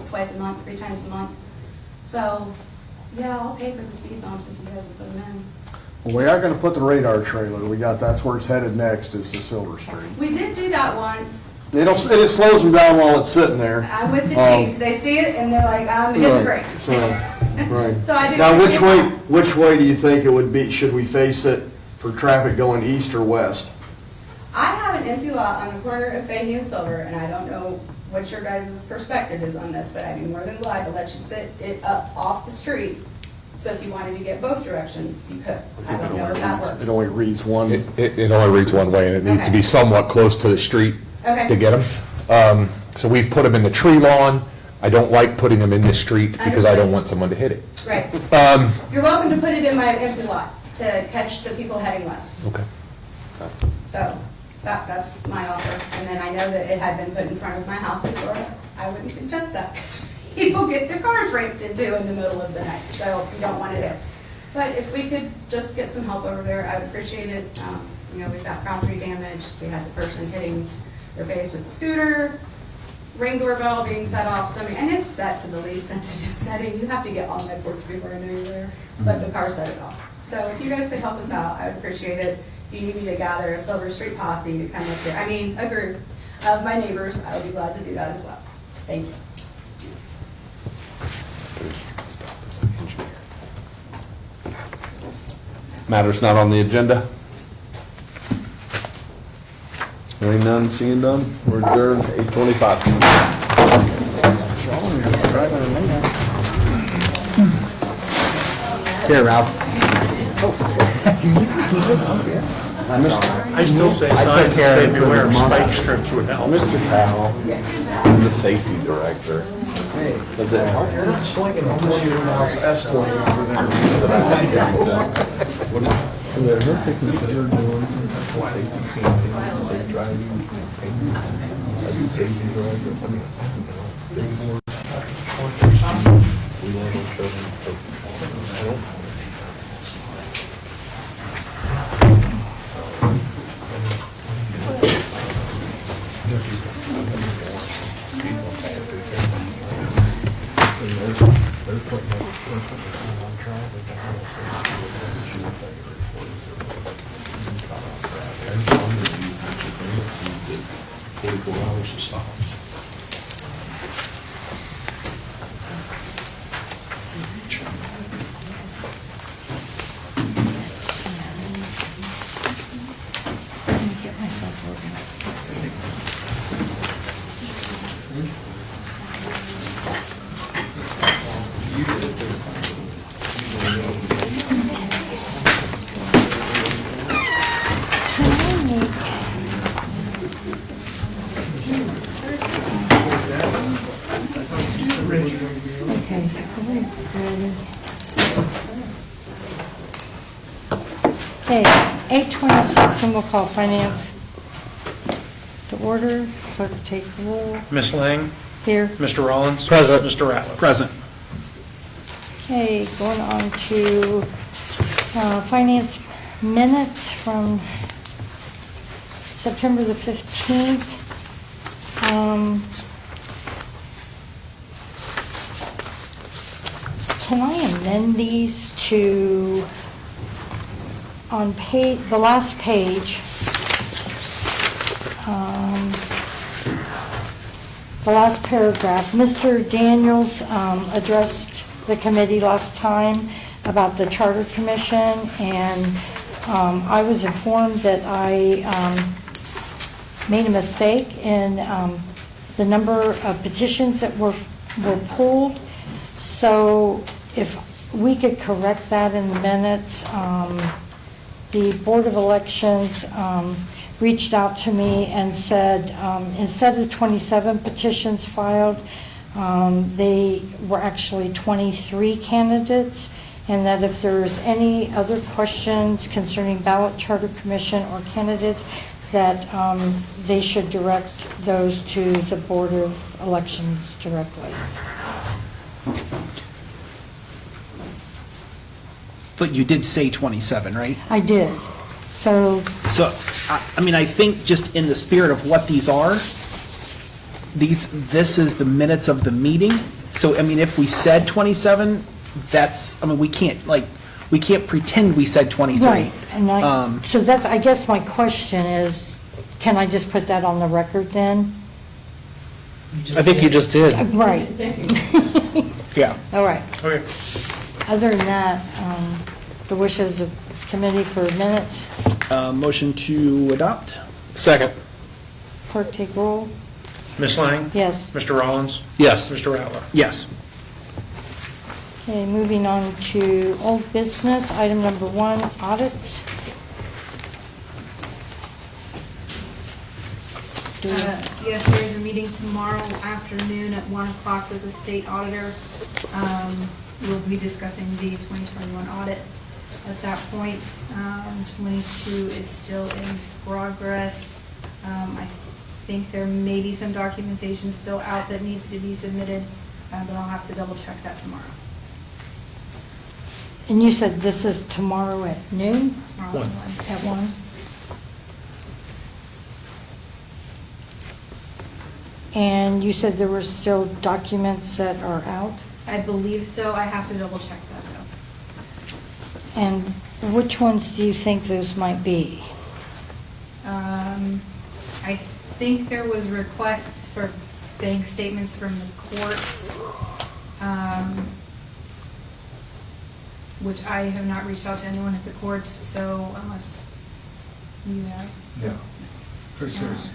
[SPEAKER 3] twice a month, 3 times a month. So, yeah, I'll pay for the speed bumps if you guys will put them in.
[SPEAKER 12] Well, we are gonna put the radar trailer, that's where it's headed next, is to Silver Street.
[SPEAKER 3] We did do that once.
[SPEAKER 12] It slows them down while it's sitting there.
[SPEAKER 3] I'm with the chief. They see it and they're like, I'm hitting the brakes.
[SPEAKER 12] So, right.
[SPEAKER 3] So I do.
[SPEAKER 12] Now, which way do you think it would be? Should we face it for traffic going east or west?
[SPEAKER 3] I have an empty lot on the corner of Fahey and Silver, and I don't know what your guys' perspective is on this, but I'd be more than glad to let you sit it up off the street. So if you wanted to get both directions, you could. I don't know if that works.
[SPEAKER 12] It only reads one.
[SPEAKER 11] It only reads one way, and it needs to be somewhat close to the street
[SPEAKER 3] Okay.
[SPEAKER 11] to get them. So we've put them in the tree lawn. I don't like putting them in the street because I don't want someone to hit it.
[SPEAKER 3] Right. You're welcome to put it in my empty lot to catch the people heading west.
[SPEAKER 11] Okay.
[SPEAKER 3] So that's my offer. And then I know that it had been put in front of my house before. I wouldn't suggest that because people get their cars raped into in the middle of the night. So you don't want to do. But if we could just get some help over there, I would appreciate it. We've got property damage. We had the person hitting their face with the scooter, ring doorbell being set off. So, and it's set to the least sensitive setting. You have to get on that porch before I know you're there. But the car set it off. So if you guys could help us out, I would appreciate it. If you need me to gather a Silver Street posse to come up here, a group of my neighbors, I would be glad to do that as well. Thank you.
[SPEAKER 5] Matters not on the agenda? Hearing none, seeing none, we're adjourned, 8:25.
[SPEAKER 1] Here, Ralph.
[SPEAKER 2] I still say signs that say beware of spike strips would help.
[SPEAKER 5] Mr. Powell is the safety director. Does it help?
[SPEAKER 12] You're not slinging a 20-mile escalator through there.
[SPEAKER 5] Safe driving, as a safety director.
[SPEAKER 4] Get myself organized. Okay. Okay, 8:26, and we'll call finance to order. Clerk, take the roll.
[SPEAKER 2] Ms. Lang,
[SPEAKER 4] Here.
[SPEAKER 2] Mr. Rollins. Present. Mr. Ratliff.
[SPEAKER 14] Present.
[SPEAKER 4] Okay, going on to finance minutes from September the 15th. Can I amend these to, on page, the last page, the last paragraph, Mr. Daniels addressed the committee last time about the Charter Commission, and I was informed that I made a mistake in the number of petitions that were pulled. So if we could correct that in the minutes, the Board of Elections reached out to me and said, instead of 27 petitions filed, they were actually 23 candidates, and that if there's any other questions concerning ballot, Charter Commission, or candidates, that they should direct those to the Board of Elections directly.
[SPEAKER 14] But you did say 27, right?
[SPEAKER 4] I did. So,
[SPEAKER 14] I think just in the spirit of what these are, this is the minutes of the meeting. So, if we said 27, we can't pretend we said 23.
[SPEAKER 4] right, and so that's, I guess my question is, can I just put that on the record then?
[SPEAKER 14] I think you just did.
[SPEAKER 4] Right.
[SPEAKER 14] Yeah.
[SPEAKER 4] All right.
[SPEAKER 2] Okay.
[SPEAKER 4] Other than that, the wishes of committee for minutes.
[SPEAKER 14] Motion to adopt?
[SPEAKER 2] Second.
[SPEAKER 4] Clerk, take roll.
[SPEAKER 2] Ms. Lang?
[SPEAKER 4] Yes.
[SPEAKER 2] Mr. Rollins?
[SPEAKER 14] Yes.
[SPEAKER 2] Mr. Rattler?
[SPEAKER 14] Yes.
[SPEAKER 4] Okay, moving on to old business, item number 1, audits. Do we-
[SPEAKER 15] Yes, there is a meeting tomorrow afternoon at 1 o'clock with the state auditor. We'll be discussing the 2021 audit at that point. 22 is still in progress. I think there may be some documentation still out that needs to be submitted, but I'll have to double check that tomorrow.
[SPEAKER 4] And you said this is tomorrow at noon?
[SPEAKER 15] Tomorrow at 1.
[SPEAKER 4] At 1? And you said there were still documents that are out?
[SPEAKER 15] I believe so. I have to double check that though.
[SPEAKER 4] And which ones do you think those might be?
[SPEAKER 15] I think there was requests for bank statements from the courts, which I have not reached out to anyone at the courts, so unless you have.
[SPEAKER 16] No, because there's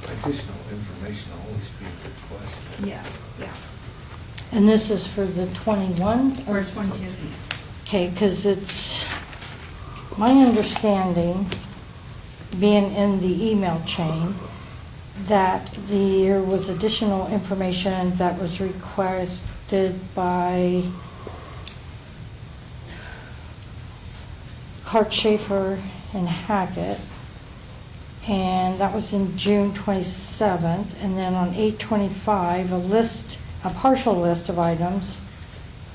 [SPEAKER 16] additional information always being requested.
[SPEAKER 15] Yeah, yeah,
[SPEAKER 4] And this is for the 21?
[SPEAKER 15] for 22.
[SPEAKER 4] Okay, because it's my understanding, being in the email chain, that there was additional information that was requested by Clark Schaefer and Hackett, and that was in June 27th, and then on 8/25, a partial list of items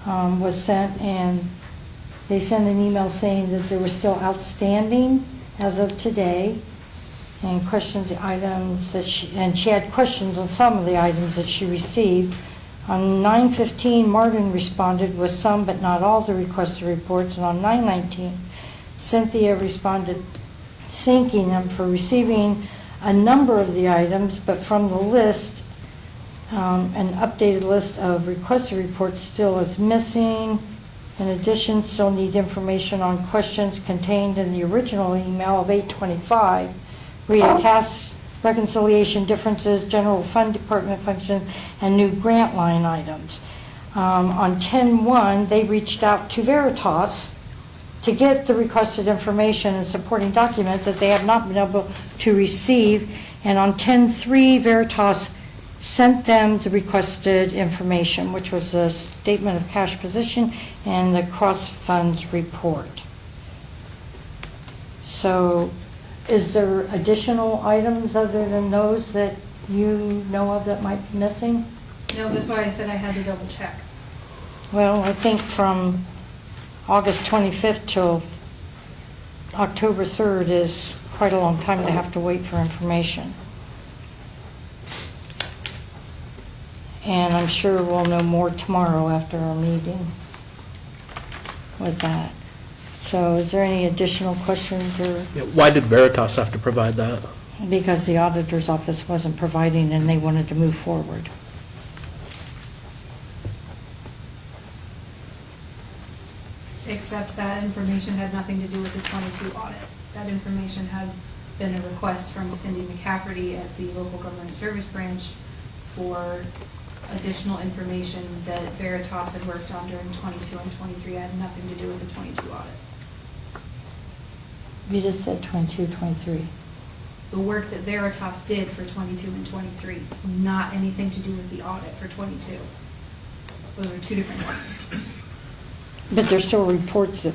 [SPEAKER 4] was sent, and they sent an email saying that they were still outstanding as of today, and questions the items that she had questions on some of the items that she received. On 9/15, Martin responded with some but not all the requested reports, and on 9/19, Cynthia responded thanking them for receiving a number of the items, but from the list, an updated list of requested reports still is missing. In addition, still need information on questions contained in the original email of 8/25, recast reconciliation differences, general fund department functions, and new grant line items. On 10/1, they reached out to Veritas to get the requested information and supporting documents that they have not been able to receive. And on 10/3, Veritas sent them the requested information, which was a statement of cash position and the cross funds report. So is there additional items other than those that you know of that might be missing?
[SPEAKER 15] No, that's why I said I had to double check.
[SPEAKER 4] Well, I think from August 25th till October 3rd is quite a long time to have to wait for information. And I'm sure we'll know more tomorrow after our meeting with that. So is there any additional questions or,
[SPEAKER 14] Yeah, why did Veritas have to provide that?
[SPEAKER 4] because the auditor's office wasn't providing and they wanted to move forward?
[SPEAKER 15] Except that information had nothing to do with the 22 audit. That information had been a request from Cindy McCafferty at the local government service branch for additional information that Veritas had worked on during 22 and 23. It had nothing to do with the 22 audit.
[SPEAKER 4] You just said 22, 23.
[SPEAKER 15] The work that Veritas did for 22 and 23, not anything to do with the audit for 22. Those are two different things.
[SPEAKER 4] But there's still reports that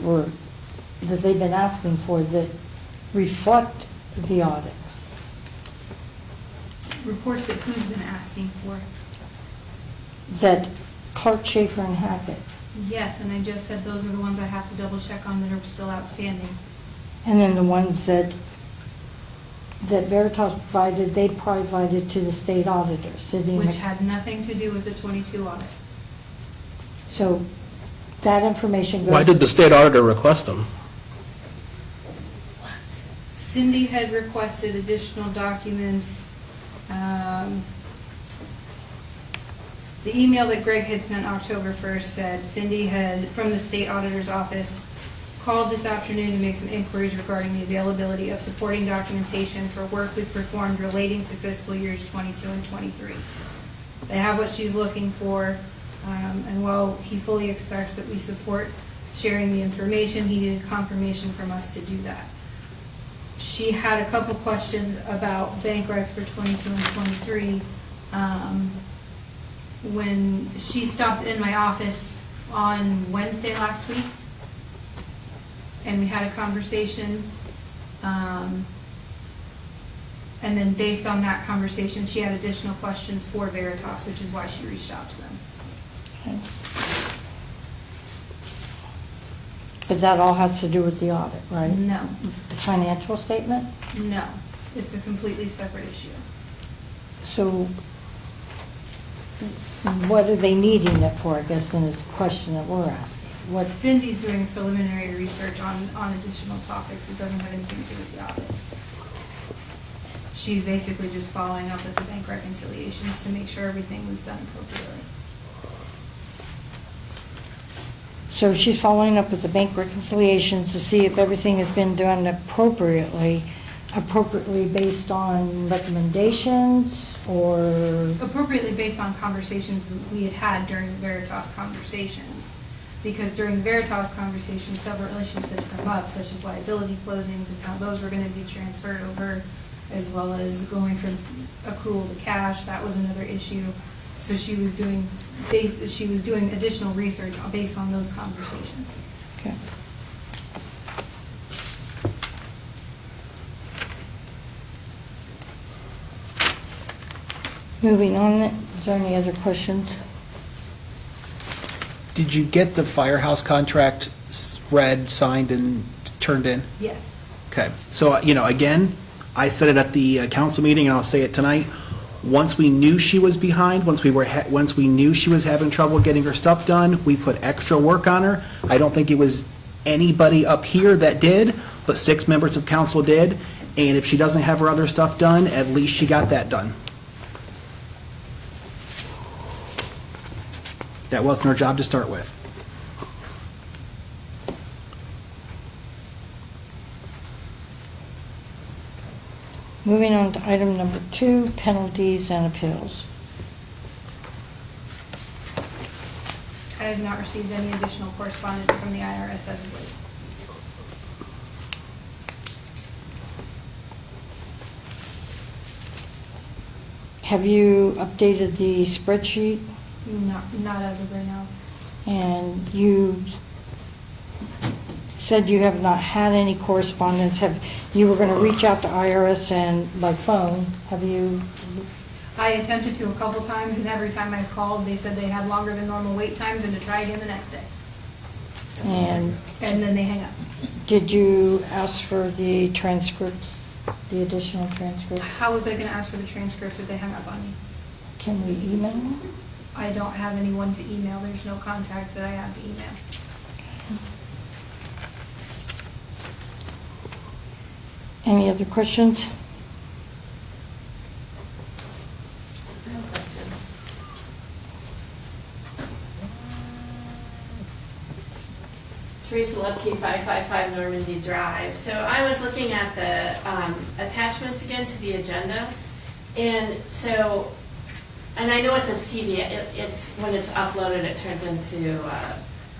[SPEAKER 4] they've been asking for that reflect the audit.
[SPEAKER 15] Reports that who's been asking for?
[SPEAKER 4] That Clark, Schaefer, and Hackett.
[SPEAKER 15] Yes, and I just said those are the ones I have to double check on that are still outstanding.
[SPEAKER 4] And then the ones that Veritas provided, they provided to the state auditor, Cindy
[SPEAKER 15] Which
[SPEAKER 4] Mc-
[SPEAKER 15] had nothing to do with the 22 audit.
[SPEAKER 4] So that information goes.
[SPEAKER 14] Why did the state auditor request them?
[SPEAKER 15] Cindy had requested additional documents. The email that Greg had sent October 1st said Cindy had, from the state auditor's office, called this afternoon to make some inquiries regarding the availability of supporting documentation for work we performed relating to fiscal years 22 and 23. They have what she's looking for, and while he fully expects that we support sharing the information, he needed confirmation from us to do that. She had a couple questions about bank recs for 22 and 23. When she stopped in my office on Wednesday last week, and we had a conversation, and then based on that conversation, she had additional questions for Veritas, which is why she reached out to them.
[SPEAKER 4] Okay. But that all has to do with the audit, right?
[SPEAKER 15] No,
[SPEAKER 4] The financial statement?
[SPEAKER 15] no, it's a completely separate issue.
[SPEAKER 4] So what are they needing it for, I guess, then is the question that we're asking. What,
[SPEAKER 15] Cindy's doing preliminary research on additional topics. It doesn't have anything to do with the audits. She's basically just following up with the bank reconciliations to make sure everything was done appropriately.
[SPEAKER 4] so she's following up with the bank reconciliations to see if everything has been done appropriately based on recommendations or?
[SPEAKER 15] Appropriately based on conversations that we had had during the Veritas conversations. Because during the Veritas conversation, several issues had come up, such as liability closings and how those were going to be transferred over, as well as going from accrual to cash. That was another issue. So she was doing additional research based on those conversations.
[SPEAKER 4] Okay. Moving on, is there any other questions?
[SPEAKER 14] Did you get the firehouse contract read, signed, and turned in?
[SPEAKER 15] Yes.
[SPEAKER 14] Okay, so, again, I said it at the council meeting, and I'll say it tonight. Once we knew she was behind, once we knew she was having trouble getting her stuff done, we put extra work on her. I don't think it was anybody up here that did, but 6 members of council did. And if she doesn't have her other stuff done, at least she got that done. That wasn't her job to start with.
[SPEAKER 4] Moving on to item number 2, penalties and appeals.
[SPEAKER 15] I have not received any additional correspondence from the IRS as of late.
[SPEAKER 4] Have you updated the spreadsheet?
[SPEAKER 15] Not as of right now.
[SPEAKER 4] And you said you have not had any correspondence. You were going to reach out to IRS and by phone. Have you?
[SPEAKER 15] I attempted to a couple times, and every time I called, they said they had longer than normal wait times and to try again the next day.
[SPEAKER 4] And
[SPEAKER 15] then they hang up.
[SPEAKER 4] did you ask for the transcripts, the additional transcripts?
[SPEAKER 15] How was I going to ask for the transcripts if they hung up on me?
[SPEAKER 4] Can we email them?
[SPEAKER 15] I don't have anyone to email. There's no contact that I have to email.
[SPEAKER 4] Any other questions?
[SPEAKER 17] Teresa Lepke, 555 Normandy Drive. So I was looking at the attachments again to the agenda, and I know it's a CV. It's when it's uploaded, it turns into a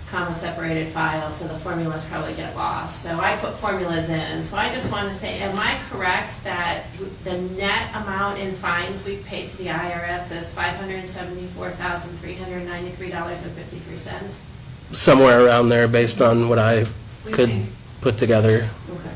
[SPEAKER 17] comma-separated file, so the formulas probably get lost. So I put formulas in. So I just want to say, am I correct that the net amount in fines we've paid to the IRS is $574,393.53?
[SPEAKER 18] Somewhere around there, based on what I could put together.
[SPEAKER 17] Okay.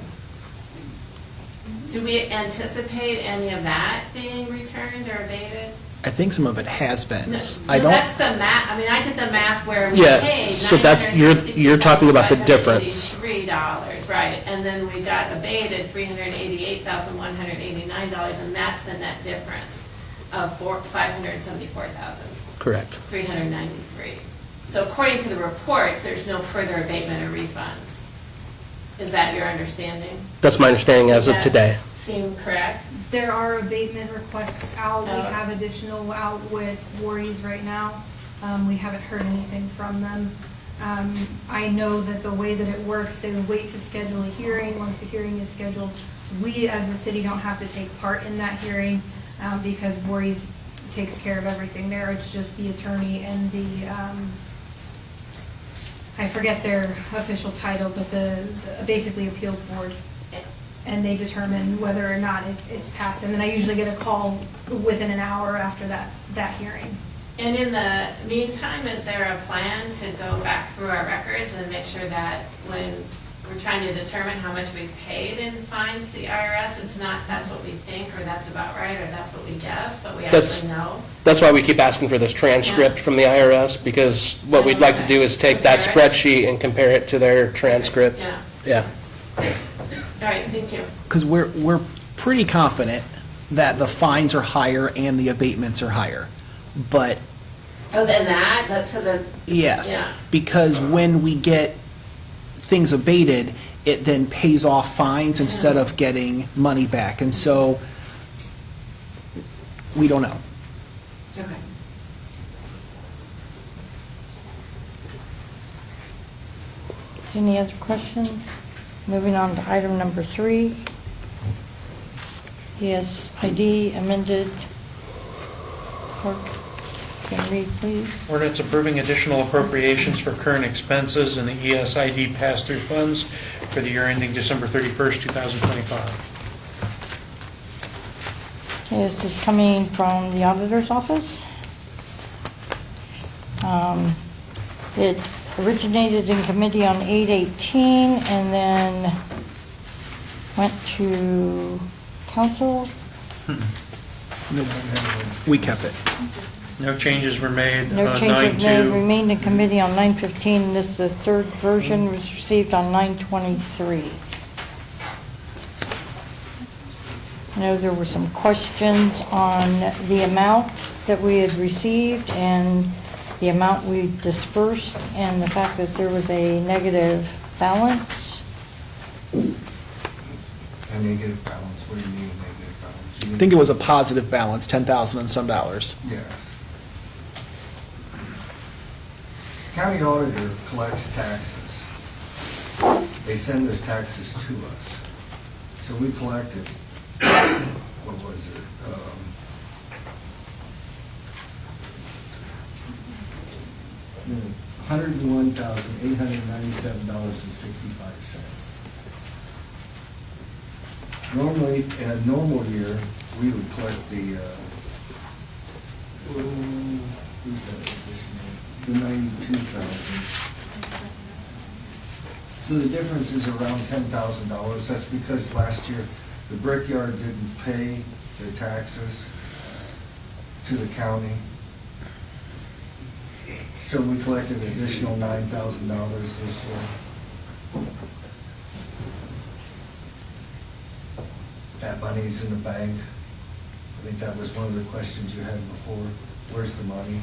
[SPEAKER 17] Do we anticipate any of that being returned or abated?
[SPEAKER 14] I think some of it has been.
[SPEAKER 17] No,
[SPEAKER 14] I don't.
[SPEAKER 17] That's the math. I mean, I did the math where we
[SPEAKER 18] Yeah,
[SPEAKER 17] paid
[SPEAKER 18] so that's you're talking about the difference.
[SPEAKER 17] $962,583, right? And then we got abated $388,189, and that's the net difference of $574,000.
[SPEAKER 18] Correct.
[SPEAKER 17] 393. So according to the reports, there's no further abatement or refunds. Is that your understanding?
[SPEAKER 18] That's my understanding as of
[SPEAKER 17] Does that
[SPEAKER 18] today.
[SPEAKER 17] seem correct?
[SPEAKER 15] There are abatement requests out. We
[SPEAKER 17] Oh.
[SPEAKER 15] have additional out with Voorhees right now. We haven't heard anything from them. I know that the way that it works, they would wait to schedule a hearing. Once the hearing is scheduled, we as the city don't have to take part in that hearing because Voorhees takes care of everything there. It's just the attorney and the, I forget their official title, but the basically appeals board. And they determine whether or not it's passed. And then I usually get a call within an hour after that hearing.
[SPEAKER 17] And in the meantime, is there a plan to go back through our records and make sure that when we're trying to determine how much we've paid in fines to the IRS, it's not that's what we think or that's about right or that's what we guess, but we actually know?
[SPEAKER 18] That's why we keep asking for this transcript from the IRS, because what we'd like to do is take that spreadsheet and compare it to their transcript.
[SPEAKER 17] Yeah. All right, thank you.
[SPEAKER 14] Because we're pretty confident that the fines are higher and the abatements are higher. But
[SPEAKER 17] Oh, then that's so that.
[SPEAKER 14] yes,
[SPEAKER 17] Yeah.
[SPEAKER 14] because when we get things abated, it then pays off fines instead of getting money back. And so we don't know.
[SPEAKER 17] Okay.
[SPEAKER 4] Any other questions? Moving on to item number 3. ESID amended. Clerk, can you read, please?
[SPEAKER 2] Ordinance approving additional appropriations for current expenses in the ESID pass-through funds for the year ending December 31st, 2025.
[SPEAKER 4] Okay, this is coming from the auditor's office. It originated in committee on 8/18 and then went to council.
[SPEAKER 14] We kept it.
[SPEAKER 2] No changes were made.
[SPEAKER 4] No changes made, remained in committee on 9/15. This is the third version, was received on 9/23. I know there were some questions on the amount that we had received and the amount we dispersed and the fact that there was a negative balance.
[SPEAKER 16] A negative balance, what do you mean negative balance?
[SPEAKER 14] I think it was a positive balance, 10,000 and some dollars.
[SPEAKER 16] Yes. County auditor collects taxes. They send those taxes to us. So we collected, what was it? $101,897.65. Normally, in a normal year, we would collect the, who's that? The 92,000. So the difference is around $10,000. That's because last year the brickyard didn't pay their taxes to the county. So we collected an additional $9,000 this year. That money's in the bank. I think that was one of the questions you had before. Where's the money?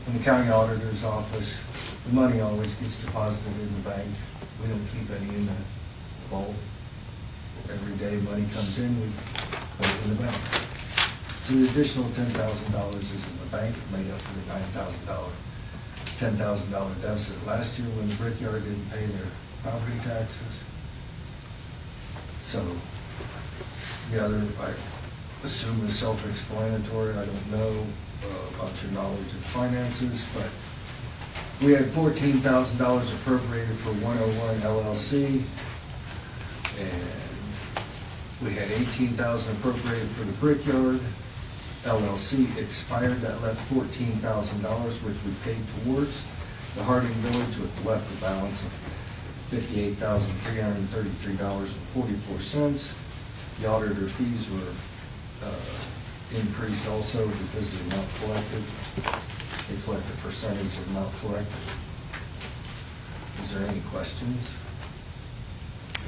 [SPEAKER 16] In the county auditor's office, the money always gets deposited in the bank. We don't keep any in the vault. Every day money comes in, we put it in the bank. So the additional $10,000 is in the bank, made up for the $10,000 deficit last year when the brickyard didn't pay their property taxes. So the other, I assume, is self-explanatory. I don't know about your knowledge of finances, but we had $14,000 appropriated for 101 LLC, and we had $18,000 appropriated for the Brickyard LLC. Expired, that left $14,000, which we paid towards the Harding Village, with left a balance of $58,333.44. The auditor fees were increased also because of the amount collected. They collect a percentage of amount collected. Is there any questions?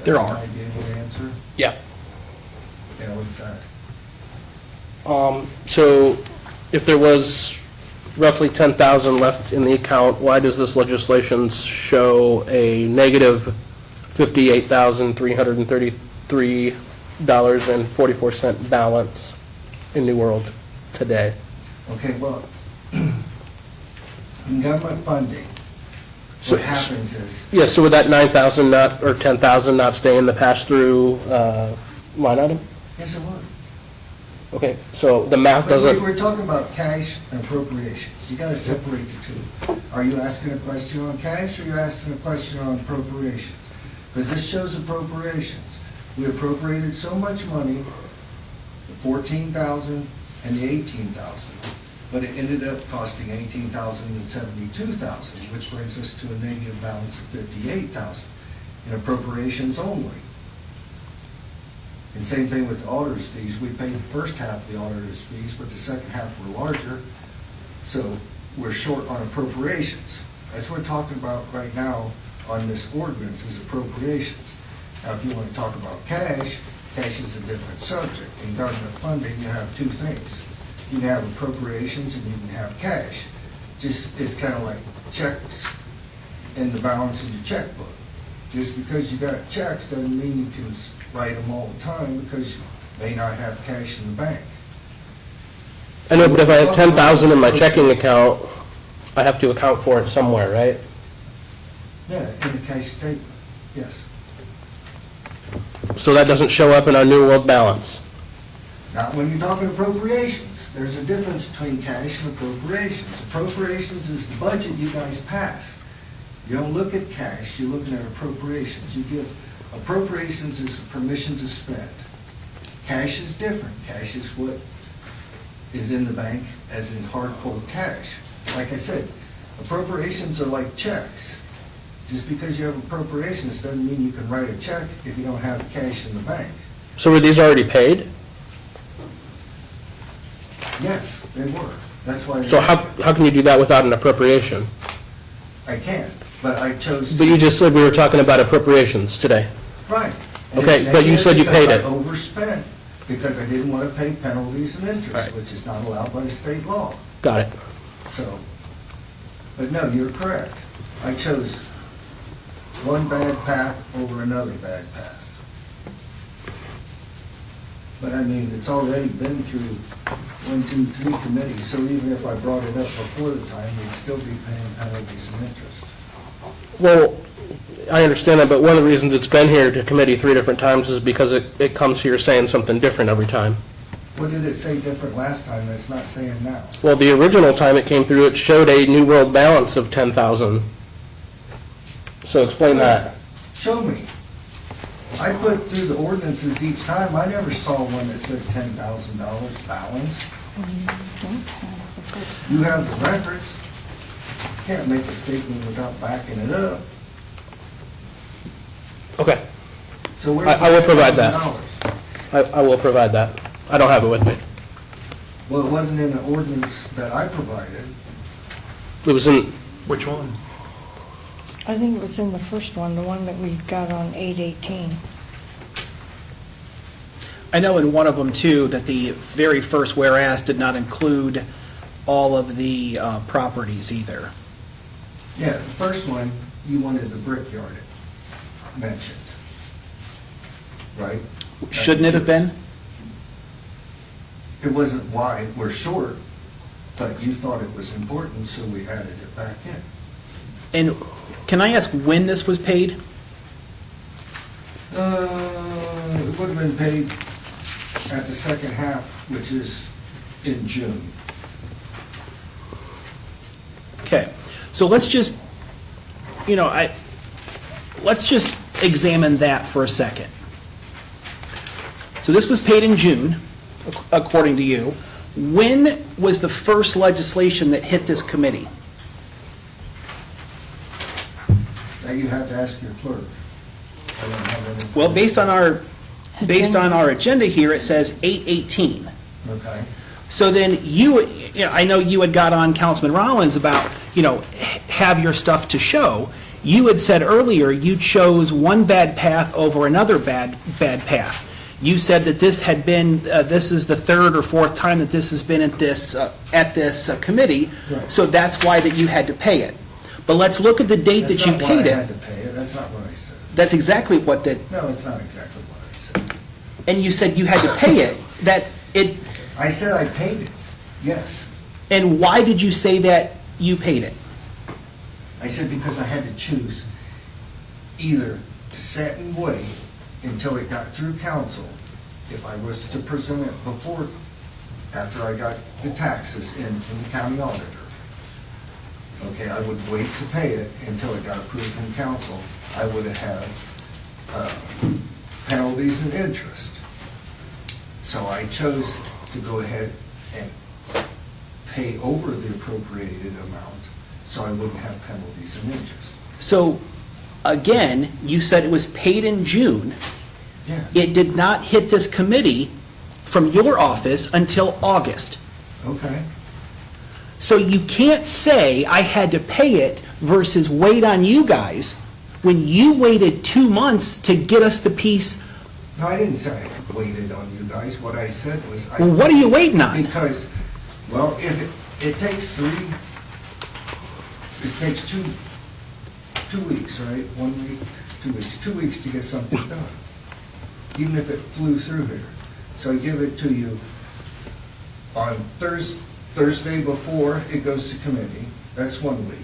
[SPEAKER 14] There are.
[SPEAKER 16] Might be able to answer?
[SPEAKER 18] Yeah.
[SPEAKER 16] Yeah, what's that?
[SPEAKER 18] So if there was roughly 10,000 left in the account, why does this legislation show a negative $58,333.44 balance in New World today?
[SPEAKER 16] Okay, well, in government funding, What happens is,
[SPEAKER 18] Yeah, so would that 9,000 not, or 10,000 not stay in the pass-through line item?
[SPEAKER 16] yes, it would.
[SPEAKER 18] Okay, so the math
[SPEAKER 16] But
[SPEAKER 18] doesn't,
[SPEAKER 16] we're talking about cash and appropriations. You gotta separate the two. Are you asking a question on cash, or are you asking a question on appropriations? Because this shows appropriations. We appropriated so much money, the 14,000 and the 18,000, but it ended up costing 18,000 and 72,000, which brings us to a negative balance of 58,000 in appropriations only. And same thing with the auditor's fees. We paid the first half of the auditor's fees, but the second half were larger, so we're short on appropriations. That's what we're talking about right now on this ordinance is appropriations. Now, if you want to talk about cash, cash is a different subject. In government funding, you have two things. You can have appropriations and you can have cash. Just, it's kind of like checks and the balance in your checkbook. Just because you got checks doesn't mean you can write them all the time because you may not have cash in the bank.
[SPEAKER 18] I know, but if I have 10,000 in my checking account, I have to account for it somewhere, right?
[SPEAKER 16] Yeah, in the cash statement, yes.
[SPEAKER 18] So that doesn't show up in our new world balance.
[SPEAKER 16] Not when you're talking appropriations. There's a difference between cash and appropriations. Appropriations is the budget you guys pass. You don't look at cash, you're looking at appropriations. You give, appropriations is the permission to spend. Cash is different. Cash is what is in the bank as in hard cold cash. Like I said, appropriations are like checks. Just because you have appropriations doesn't mean you can write a check if you don't have cash in the bank.
[SPEAKER 18] So were these already paid?
[SPEAKER 16] Yes, they were. That's why.
[SPEAKER 18] So how can you do that without an appropriation?
[SPEAKER 16] I can't, but I chose to.
[SPEAKER 18] But you just said we were talking about appropriations today.
[SPEAKER 16] Right. And
[SPEAKER 18] Okay,
[SPEAKER 16] it's
[SPEAKER 18] but you said you paid
[SPEAKER 16] because
[SPEAKER 18] it.
[SPEAKER 16] I overspent because I didn't want to pay penalties and interest,
[SPEAKER 18] Right.
[SPEAKER 16] which is not allowed by the state law.
[SPEAKER 18] Got it.
[SPEAKER 16] So, but no, you're correct. I chose one bad path over another bad path. But I mean, it's already been through 1, 2, 3 committees, so even if I brought it up before the time, we'd still be paying penalties and interest.
[SPEAKER 18] Well, I understand that, but one of the reasons it's been here to committee 3 different times is because it comes here saying something different every time.
[SPEAKER 16] What did it say different last time that's not saying now?
[SPEAKER 18] Well, the original time it came through, it showed a new world balance of 10,000. So explain that.
[SPEAKER 16] Show me. I put through the ordinances each time. I never saw one that said $10,000 balance. You have the records. Can't make a statement without backing it up.
[SPEAKER 18] Okay.
[SPEAKER 16] So where's
[SPEAKER 18] I will provide that.
[SPEAKER 16] $10,000?
[SPEAKER 18] I will provide that. I don't have it with me.
[SPEAKER 16] Well, it wasn't in the ordinance that I provided.
[SPEAKER 18] It was in,
[SPEAKER 2] Which one?
[SPEAKER 4] I think it was in the first one, the one that we got on 8/18.
[SPEAKER 14] I know in one of them too, that the very first whereas did not include all of the properties either.
[SPEAKER 16] Yeah, the first one, you wanted the brickyard mentioned. Right?
[SPEAKER 14] Shouldn't it have been?
[SPEAKER 16] It wasn't why we're short, but you thought it was important, so we added it back in.
[SPEAKER 14] And can I ask when this was paid?
[SPEAKER 16] It would have been paid at the second half, which is in June.
[SPEAKER 14] Okay, so let's just, let's just examine that for a second. So this was paid in June, according to you. When was the first legislation that hit this committee?
[SPEAKER 16] That you have to ask your clerk. I don't have any.
[SPEAKER 14] Well, based on our agenda here, it says 8/18.
[SPEAKER 16] Okay.
[SPEAKER 14] So then I know you had got on Councilman Rollins about, have your stuff to show. You had said earlier you chose one bad path over another bad path. You said that this had been, this is the 3rd or 4th time that this has been at this committee,
[SPEAKER 16] Right.
[SPEAKER 14] so that's why that you had to pay it. But let's look at the date that you paid
[SPEAKER 16] That's not why I
[SPEAKER 14] it.
[SPEAKER 16] had to pay it, that's not what I said.
[SPEAKER 14] That's exactly what that,
[SPEAKER 16] No, it's not exactly what I said.
[SPEAKER 14] and you said you had to pay it,
[SPEAKER 16] I said I paid it, yes.
[SPEAKER 14] and why did you say that you paid it?
[SPEAKER 16] I said because I had to choose either to sit and wait until it got through council, if I was to present it before, after I got the taxes in from the county auditor. Okay, I would wait to pay it until it got approved from council. I would have had penalties and interest. So I chose to go ahead and pay over the appropriated amount, so I wouldn't have penalties and interest.
[SPEAKER 14] So, again, you said it was paid in June.
[SPEAKER 16] Yes.
[SPEAKER 14] It did not hit this committee from your office until August.
[SPEAKER 16] Okay.
[SPEAKER 14] So you can't say I had to pay it versus wait on you guys when you waited 2 months to get us the piece.
[SPEAKER 16] No, I didn't say I waited on you guys. What I said was...
[SPEAKER 14] Well, what are you waiting on?
[SPEAKER 16] Because, well, if it takes two weeks, right? 1 week, 2 weeks. 2 weeks to get something done, even if it flew through here. So I give it to you on Thursday before it goes to committee, that's 1 week.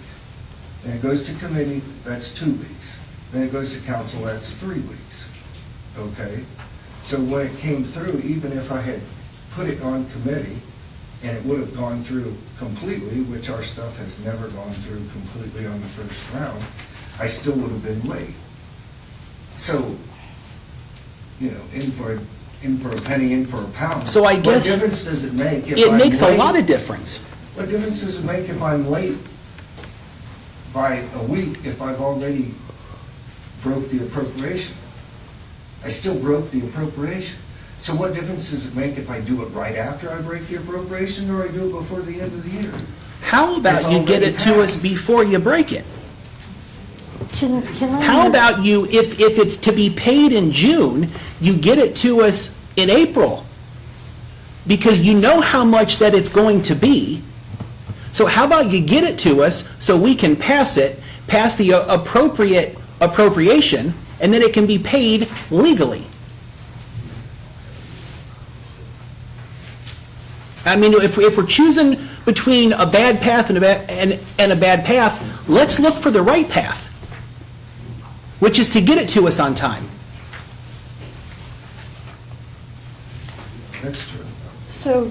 [SPEAKER 16] Then it goes to committee, that's 2 weeks. Then it goes to council, that's 3 weeks. Okay? So when it came through, even if I had put it on committee, and it would have gone through completely, which our stuff has never gone through completely on the first round, I still would have been late. So, you know, in for a penny, in for a pound.
[SPEAKER 14] So I guess...
[SPEAKER 16] What difference does it make if
[SPEAKER 14] It
[SPEAKER 16] I'm
[SPEAKER 14] makes a
[SPEAKER 16] late?
[SPEAKER 14] lot of difference.
[SPEAKER 16] What difference does it make if I'm late by a week if I've already broke the appropriation? I still broke the appropriation. So what difference does it make if I do it right after I break the appropriation or I do it before the end of the year?
[SPEAKER 14] How about
[SPEAKER 16] It's
[SPEAKER 14] you get
[SPEAKER 16] already
[SPEAKER 14] it to us
[SPEAKER 16] passed.
[SPEAKER 14] before you break it?
[SPEAKER 4] Can I?
[SPEAKER 14] How about you, if it's to be paid in June, you get it to us in April? Because you know how much that it's going to be. So how about you get it to us so we can pass the appropriate appropriation, and then it can be paid legally? I mean, if we're choosing between a bad path and a bad path, let's look for the right path, which is to get it to us on time.
[SPEAKER 16] That's true.
[SPEAKER 4] So,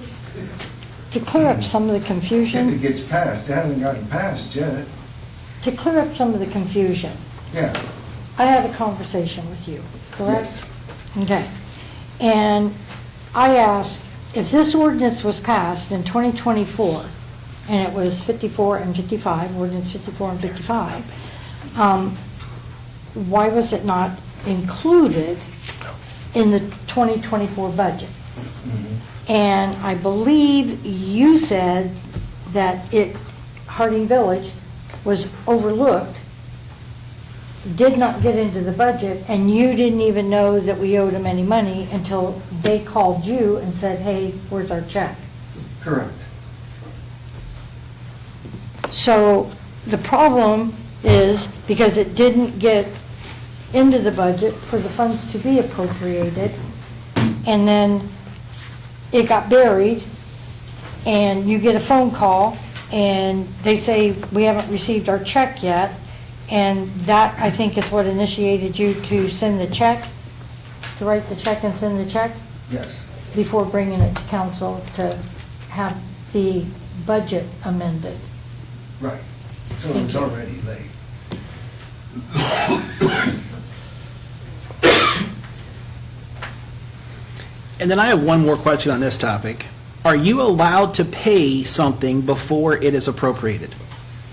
[SPEAKER 4] to clear up some of the
[SPEAKER 16] If
[SPEAKER 4] confusion,
[SPEAKER 16] it gets passed, it hasn't gotten passed yet.
[SPEAKER 4] to clear up some of the confusion,
[SPEAKER 16] Yeah.
[SPEAKER 4] I had a conversation with you, correct?
[SPEAKER 16] Yes.
[SPEAKER 4] Okay. And I asked, if this ordinance was passed in 2024, and it was 54 and 55, ordinance 54 and 55, why was it not included in the 2024 budget? And I believe you said that Harding Village was overlooked, did not get into the budget, and you didn't even know that we owed them any money until they called you and said, hey, where's our check?
[SPEAKER 16] Correct.
[SPEAKER 4] So the problem is, because it didn't get into the budget for the funds to be appropriated, and then it got buried, and you get a phone call, and they say, we haven't received our check yet, and that, I think, is what initiated you to send the check, to write the check and send the check,
[SPEAKER 16] Yes.
[SPEAKER 4] before bringing it to council to have the budget amended.
[SPEAKER 16] Right. So it was already late.
[SPEAKER 14] And then I have one more question on this topic. Are you allowed to pay something before it is appropriated?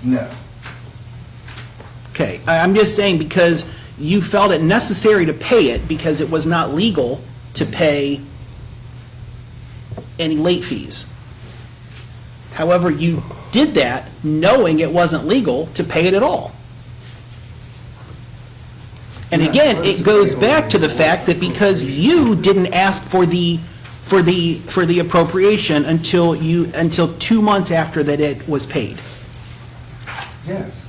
[SPEAKER 16] No.
[SPEAKER 14] Okay, I'm just saying because you felt it necessary to pay it because it was not legal to pay any late fees. However, you did that knowing it wasn't legal to pay it at all. And again, it goes back to the fact that because you didn't ask for the appropriation until 2 months after that it was paid.
[SPEAKER 16] Yes.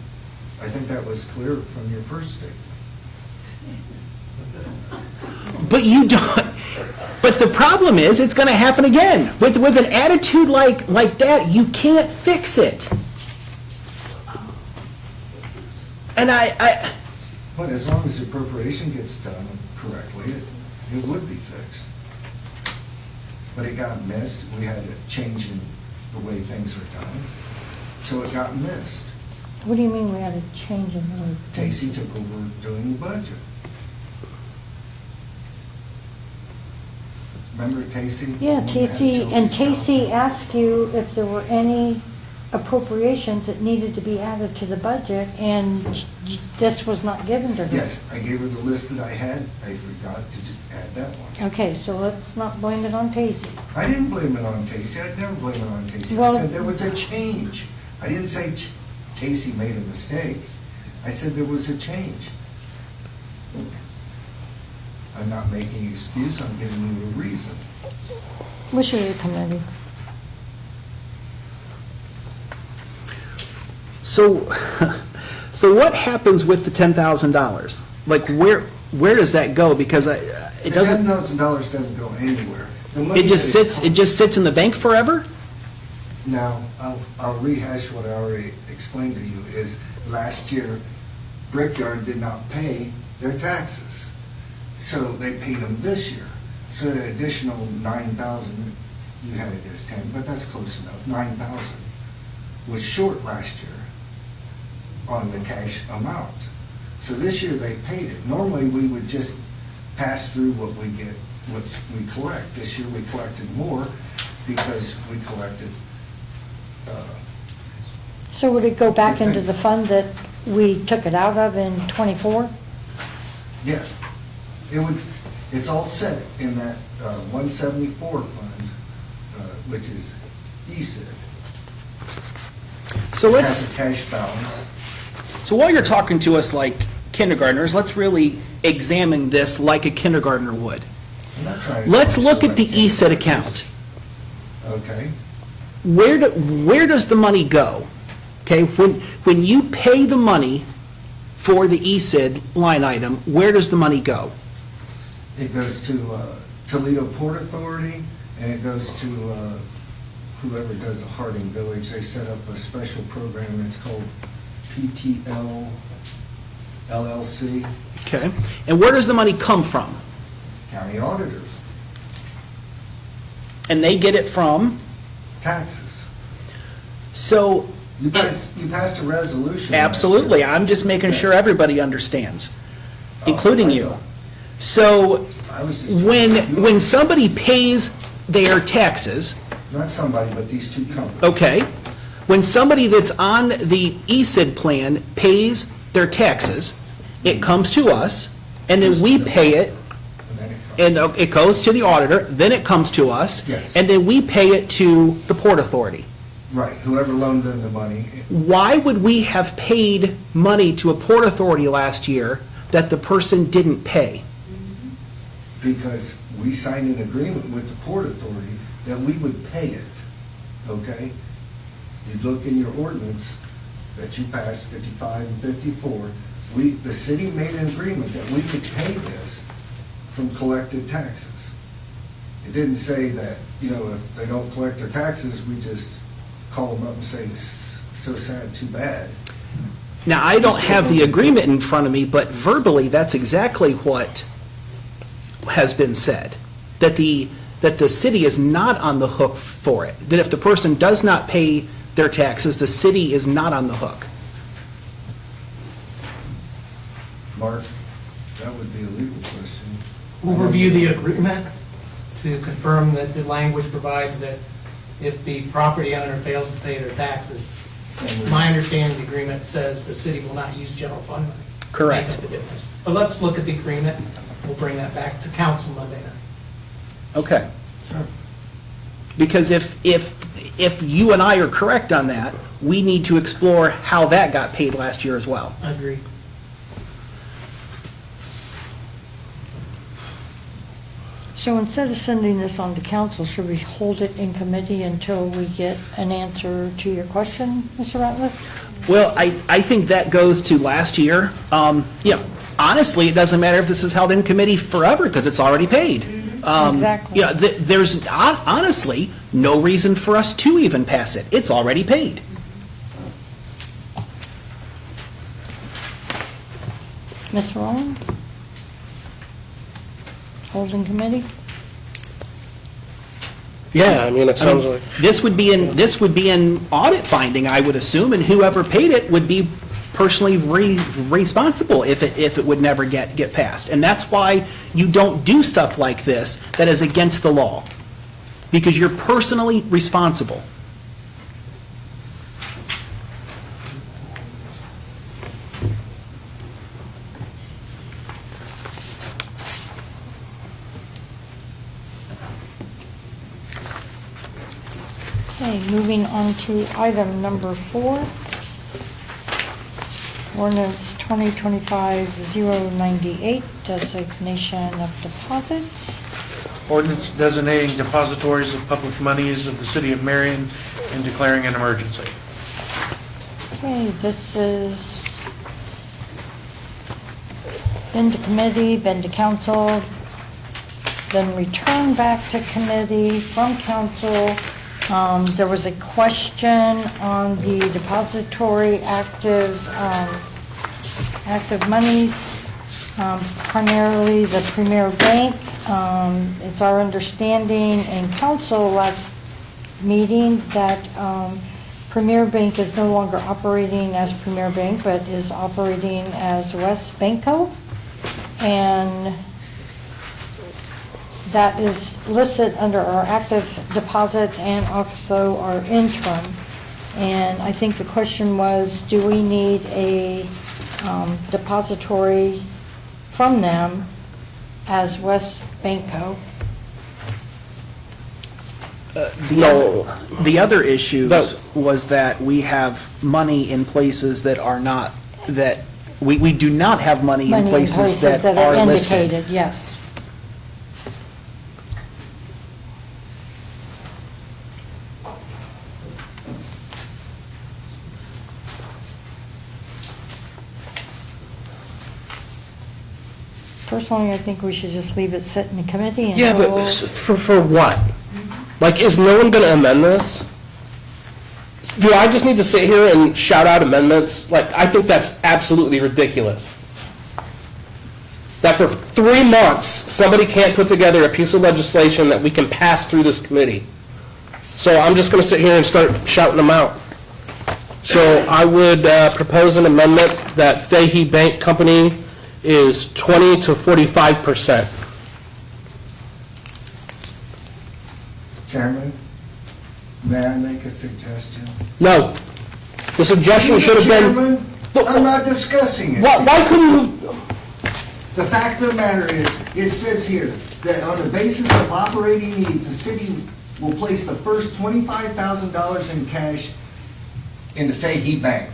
[SPEAKER 16] I think that was clear from your first statement.
[SPEAKER 14] But you don't. But the problem is, it's going to happen again. With an attitude like that, you can't fix it. And
[SPEAKER 16] But as long as the appropriation gets done correctly, it would be fixed. But it got missed, we had a change in the way things are done, so it got missed.
[SPEAKER 4] What do you mean we had a change in the way?
[SPEAKER 16] Tacy took over doing the budget. Remember Tacy?
[SPEAKER 4] Yeah,
[SPEAKER 16] Has
[SPEAKER 4] Tacy, and
[SPEAKER 16] Chelsea's
[SPEAKER 4] Tacy asked you if there were any appropriations that needed to be added to the budget, and this was not given to her.
[SPEAKER 16] Yes, I gave her the list that I had, I forgot to add that one.
[SPEAKER 4] Okay, so let's not blame it on Tacy.
[SPEAKER 16] I didn't blame it on Tacy, I'd never blame it on Tacy. I
[SPEAKER 4] Well-
[SPEAKER 16] said there was a change. I didn't say Tacy made a mistake, I said there was a change. I'm not making an excuse, I'm giving you a reason.
[SPEAKER 4] Wish it had committee.
[SPEAKER 14] so, so what happens with the $10,000? Like, where does that go? Because it doesn't,
[SPEAKER 16] $10,000 doesn't go anywhere. The money
[SPEAKER 14] it just
[SPEAKER 16] that is
[SPEAKER 14] sits, it just sits in the bank forever?
[SPEAKER 16] Now, I'll rehash what I already explained to you, is last year, Brickyard did not pay their taxes. So they paid them this year. So the additional 9,000, you had it as 10, but that's close enough, 9,000 was short last year on the cash amount. So this year they paid it. Normally, we would just pass through what we get, what we collect. This year we collected more because we collected
[SPEAKER 4] So would it go back into the fund that we took it out of in '24?
[SPEAKER 16] yes. It would, it's all set in that 174 fund, which is ESID.
[SPEAKER 14] So
[SPEAKER 16] It
[SPEAKER 14] let's,
[SPEAKER 16] has a cash balance.
[SPEAKER 14] so while you're talking to us like kindergartners, let's really examine this like a kindergartner would.
[SPEAKER 16] I'm not trying to.
[SPEAKER 14] Let's look at the ESID account.
[SPEAKER 16] Okay.
[SPEAKER 14] Where does the money go? Okay, when you pay the money for the ESID line item, where does the money go?
[SPEAKER 16] It goes to Toledo Port Authority, and it goes to whoever does the Harding Village. They set up a special program, it's called pt2 LLC,
[SPEAKER 14] Okay, and where does the money come from?
[SPEAKER 16] county auditors,
[SPEAKER 14] And they get it from?
[SPEAKER 16] taxes.
[SPEAKER 14] So,
[SPEAKER 16] You passed a resolution.
[SPEAKER 14] absolutely, I'm just making sure everybody understands, including you. So,
[SPEAKER 16] I was just.
[SPEAKER 14] when somebody pays their taxes,
[SPEAKER 16] Not somebody, but these two companies.
[SPEAKER 14] okay, when somebody that's on the ESID plan pays their taxes, it comes to us, and then we pay it,
[SPEAKER 16] And then it comes.
[SPEAKER 14] and it goes to the auditor, then it comes to us,
[SPEAKER 16] Yes.
[SPEAKER 14] and then we pay it to the Port Authority.
[SPEAKER 16] Right, whoever loaned them the money.
[SPEAKER 14] Why would we have paid money to a Port Authority last year that the person didn't pay?
[SPEAKER 16] Because we signed an agreement with the Port Authority that we would pay it, okay? You look in your ordinance that you passed, 55 and 54, the city made an agreement that we could pay this from collected taxes. It didn't say that, if they don't collect their taxes, we just call them up and say, so sad, too bad.
[SPEAKER 14] Now, I don't have the agreement in front of me, but verbally, that's exactly what has been said, that the city is not on the hook for it, that if the person does not pay their taxes, the city is not on the hook.
[SPEAKER 16] Mark, that would be a legal question.
[SPEAKER 6] We'll review the agreement to confirm that the language provides that if the property owner fails to pay their taxes, my understanding of the agreement says the city will not use general fund money. to
[SPEAKER 14] Correct.
[SPEAKER 6] make up the difference. But let's look at the agreement. We'll bring that back to council Monday night.
[SPEAKER 14] Okay. Because if you and I are correct on that, we need to explore how that got paid last year as well.
[SPEAKER 6] Agreed.
[SPEAKER 4] So instead of sending this on to council, should we hold it in committee until we get an answer to your question, Mr. Ratliff?
[SPEAKER 14] Well, I think that goes to last year. Honestly, it doesn't matter if this is held in committee forever because it's already paid.
[SPEAKER 4] Exactly.
[SPEAKER 14] There's honestly no reason for us to even pass it. It's already paid.
[SPEAKER 4] Mr. Rowland? Holding committee?
[SPEAKER 18] Yeah, I mean, it sounds like,
[SPEAKER 14] This would be an audit finding, I would assume, and whoever paid it would be personally responsible if it would never get passed. And that's why you don't do stuff like this that is against the law, because you're personally responsible.
[SPEAKER 4] Okay, moving on to item number 4. Ordinance 2025-098, designation of deposits.
[SPEAKER 2] Ordinance designating depositories of public monies of the city of Marion and declaring an emergency.
[SPEAKER 4] Okay, this is been to committee, been to council, then returned back to committee from council. There was a question on the depository active monies, primarily the Premier Bank. It's our understanding in council last meeting that Premier Bank is no longer operating as Premier Bank, but is operating as West Banco. And that is listed under our active deposits and also our interim. And I think the question was, do we need a depository from them as West Banco?
[SPEAKER 14] The other issue was that we have money in places that are not, that we do not have money in places that are listed.
[SPEAKER 4] Indicated, yes. Personally, I think we should just leave it sit in the committee and
[SPEAKER 18] yeah, but for what? Like, is no one going to amend this? Do I just need to sit here and shout out amendments? Like, I think that's absolutely ridiculous. That for 3 months, somebody can't put together a piece of legislation that we can pass through this committee. So I'm just going to sit here and start shouting them out. So I would propose an amendment that Fahey Bank Company is 20 to 45%.
[SPEAKER 16] Chairman, may I make a suggestion?
[SPEAKER 18] No. The suggestion should have been...
[SPEAKER 16] Chairman, I'm not discussing it.
[SPEAKER 18] Why couldn't you...
[SPEAKER 16] The fact of the matter is, it says here that on the basis of operating needs, the city will place the first $25,000 in cash in the Fahey Bank.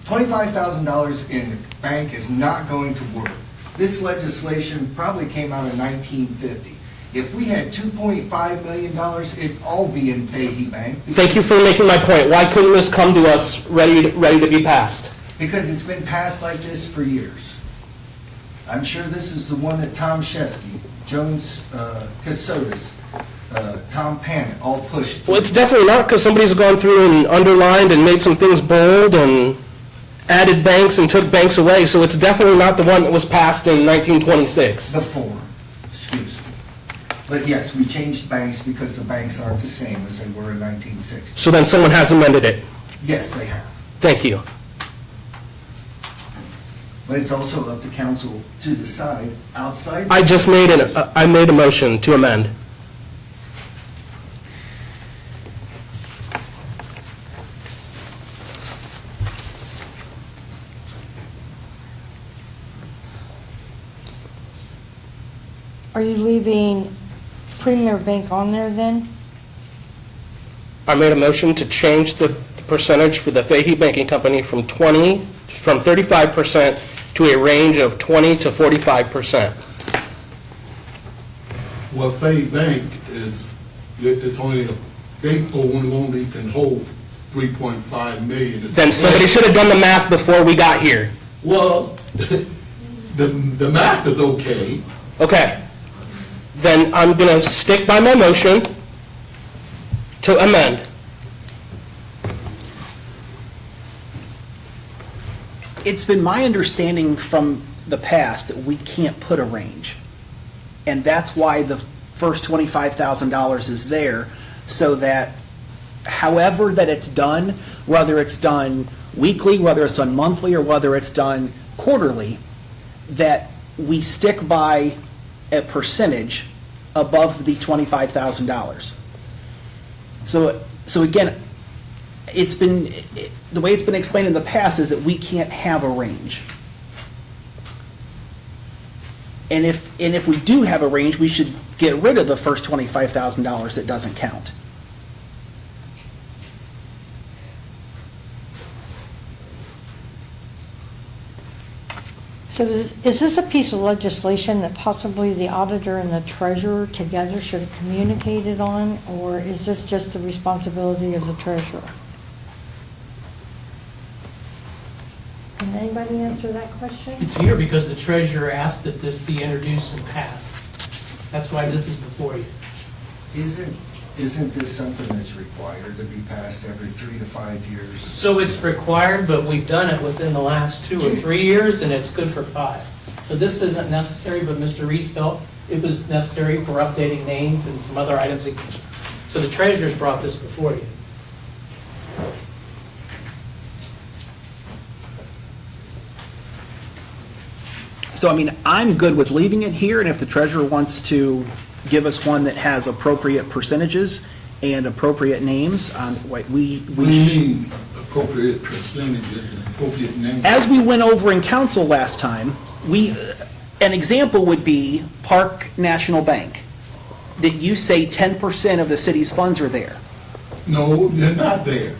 [SPEAKER 16] $25,000 in the bank is not going to work. This legislation probably came out in 1950. If we had $2.5 million, it'd all be in Fahey Bank.
[SPEAKER 18] Thank you for making my point. Why couldn't this come to us ready to be passed?
[SPEAKER 16] Because it's been passed like this for years. I'm sure this is the one that Tom Shesky, Jones Casotis, Tom Pannett all pushed through.
[SPEAKER 18] Well, it's definitely not, because somebody's gone through and underlined and made some things bold and added banks and took banks away, so it's definitely not the one that was passed in 1926.
[SPEAKER 16] The form, excuse me. But yes, we changed banks because the banks aren't the same as they were in 1960.
[SPEAKER 18] So then someone has amended it.
[SPEAKER 16] Yes, they have.
[SPEAKER 18] Thank you.
[SPEAKER 16] But it's also up to council to decide outside.
[SPEAKER 18] I just made I made a motion to amend.
[SPEAKER 4] Are you leaving Premier Bank on there then?
[SPEAKER 18] I made a motion to change the percentage for the Fahey Banking Company from 35% to a range of 20 to 45%.
[SPEAKER 8] Well, Fahey Bank it's only a bank only can hold 3.5 million.
[SPEAKER 18] Then somebody should have done the math before we got here.
[SPEAKER 8] Well, the math is okay.
[SPEAKER 18] Okay. Then I'm going to stick by my motion to amend.
[SPEAKER 14] It's been my understanding from the past that we can't put a range. And that's why the first $25,000 is there, so that however that it's done, whether it's done weekly, whether it's done monthly, or whether it's done quarterly, that we stick by a percentage above the $25,000. So again, the way it's been explained in the past is that we can't have a range. And if we do have a range, we should get rid of the first $25,000 that doesn't count.
[SPEAKER 4] So is this a piece of legislation that possibly the auditor and the treasurer together should have communicated on, or is this just the responsibility of the treasurer? Can anybody answer that question?
[SPEAKER 6] It's here because the treasurer asked that this be introduced and passed. That's why this is before you.
[SPEAKER 16] Isn't this something that's required to be passed every 3 to 5 years?
[SPEAKER 6] So it's required, but we've done it within the last 2 or 3 years, and it's good for 5. So this isn't necessary, but Mr. Reese felt it was necessary for updating names and some other items. So the treasurer's brought this before you.
[SPEAKER 14] So, I mean, I'm good with leaving it here, and if the treasurer wants to give us one that has appropriate percentages and appropriate names,
[SPEAKER 8] What do you mean appropriate percentages and appropriate names?
[SPEAKER 14] as we went over in council last time, an example would be Park National Bank, that you say 10% of the city's funds are there.
[SPEAKER 8] No, they're not there.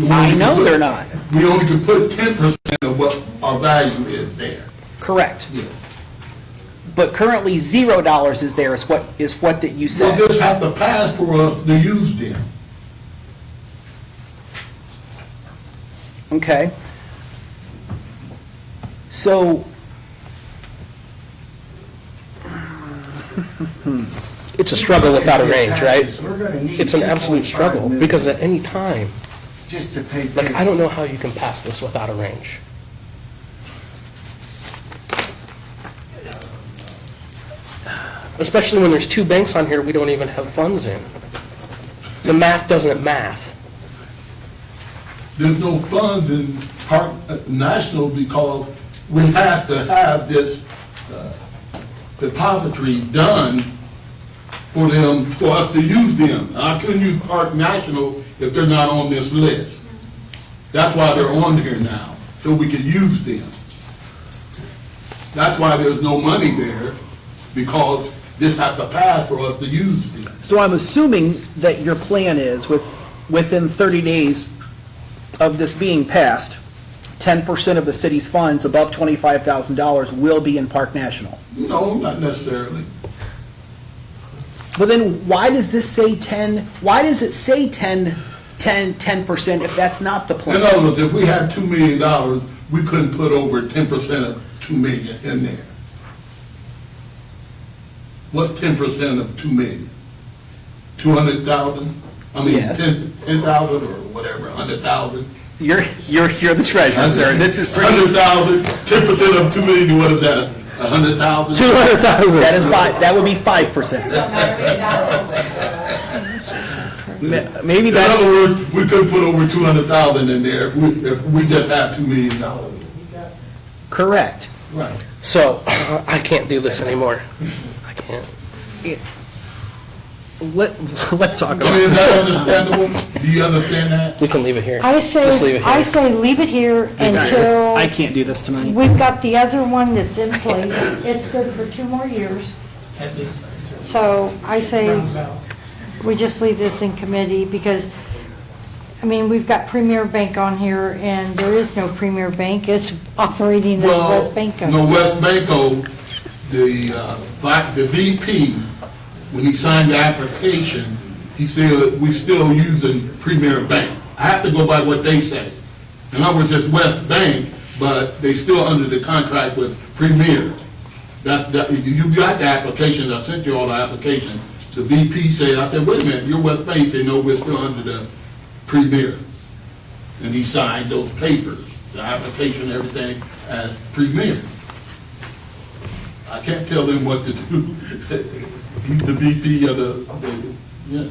[SPEAKER 14] I know they're not.
[SPEAKER 8] We only can put 10% of what our value is there.
[SPEAKER 14] Correct.
[SPEAKER 8] Yeah.
[SPEAKER 14] But currently $0 is there, is what that you said.
[SPEAKER 8] We'll just have to pass for us to use them.
[SPEAKER 14] Okay. So,
[SPEAKER 18] It's a struggle without a range, right?
[SPEAKER 16] We're gonna need
[SPEAKER 18] It's an absolute
[SPEAKER 16] 2.5
[SPEAKER 18] struggle,
[SPEAKER 16] million
[SPEAKER 18] because at any time,
[SPEAKER 16] just to pay.
[SPEAKER 18] like, I don't know how you can pass this without a range. Especially when there's 2 banks on here we don't even have funds in. The math doesn't math.
[SPEAKER 8] There's no funds in Park National because we have to have this depository done for us to use them. I couldn't use Park National if they're not on this list. That's why they're on here now, so we can use them. That's why there's no money there, because this has to pass for us to use them.
[SPEAKER 14] so I'm assuming that your plan is within 30 days of this being passed, 10% of the city's funds above $25,000 will be in Park National.
[SPEAKER 8] No, not necessarily.
[SPEAKER 14] But then why does this say 10, why does it say 10% if that's not the
[SPEAKER 8] In
[SPEAKER 14] plan?
[SPEAKER 8] other words, if we had $2 million, we couldn't put over 10% of $2 million in there. What's 10% of 2 million? 200,000? I mean,
[SPEAKER 14] Yes.
[SPEAKER 8] 10,000 or whatever, 100,000?
[SPEAKER 14] You're the treasurer, sir. This is pretty.
[SPEAKER 8] 100,000, 10% of 2 million, what is that, 100,000?
[SPEAKER 18] 200,000.
[SPEAKER 14] That is that would be 5%. Maybe
[SPEAKER 8] In other
[SPEAKER 14] that's,
[SPEAKER 8] words, we could put over 200,000 in there if we just had $2 million.
[SPEAKER 14] correct.
[SPEAKER 8] Right.
[SPEAKER 18] So, I can't do this anymore. I can't.
[SPEAKER 14] Let's talk
[SPEAKER 8] I mean,
[SPEAKER 14] about
[SPEAKER 8] is
[SPEAKER 14] it.
[SPEAKER 8] that understandable? Do you understand that?
[SPEAKER 18] We can leave it here.
[SPEAKER 4] I
[SPEAKER 18] Just leave
[SPEAKER 4] say,
[SPEAKER 18] it
[SPEAKER 4] I
[SPEAKER 18] here.
[SPEAKER 4] say leave it here until
[SPEAKER 14] I can't do this tonight.
[SPEAKER 4] we've got the other one that's in place. It's good for 2 more years.
[SPEAKER 6] At least.
[SPEAKER 4] So I say
[SPEAKER 6] Roundabout.
[SPEAKER 4] we just leave this in committee because, I mean, we've got Premier Bank on here and there is no Premier Bank. It's operating as West Banco.
[SPEAKER 8] No, West Banco, the VP, when he signed the application, he said, we still using Premier Bank. I have to go by what they say. In other words, it's West Bank, but they still under the contract with Premier. You got the application, I sent you all the application. The VP said, I said, wait a minute, you're West Bank. He said, no, we're still under the Premier. And he signed those papers, the application, everything as Premier. I can't tell them what to do. He's the VP of the, yeah.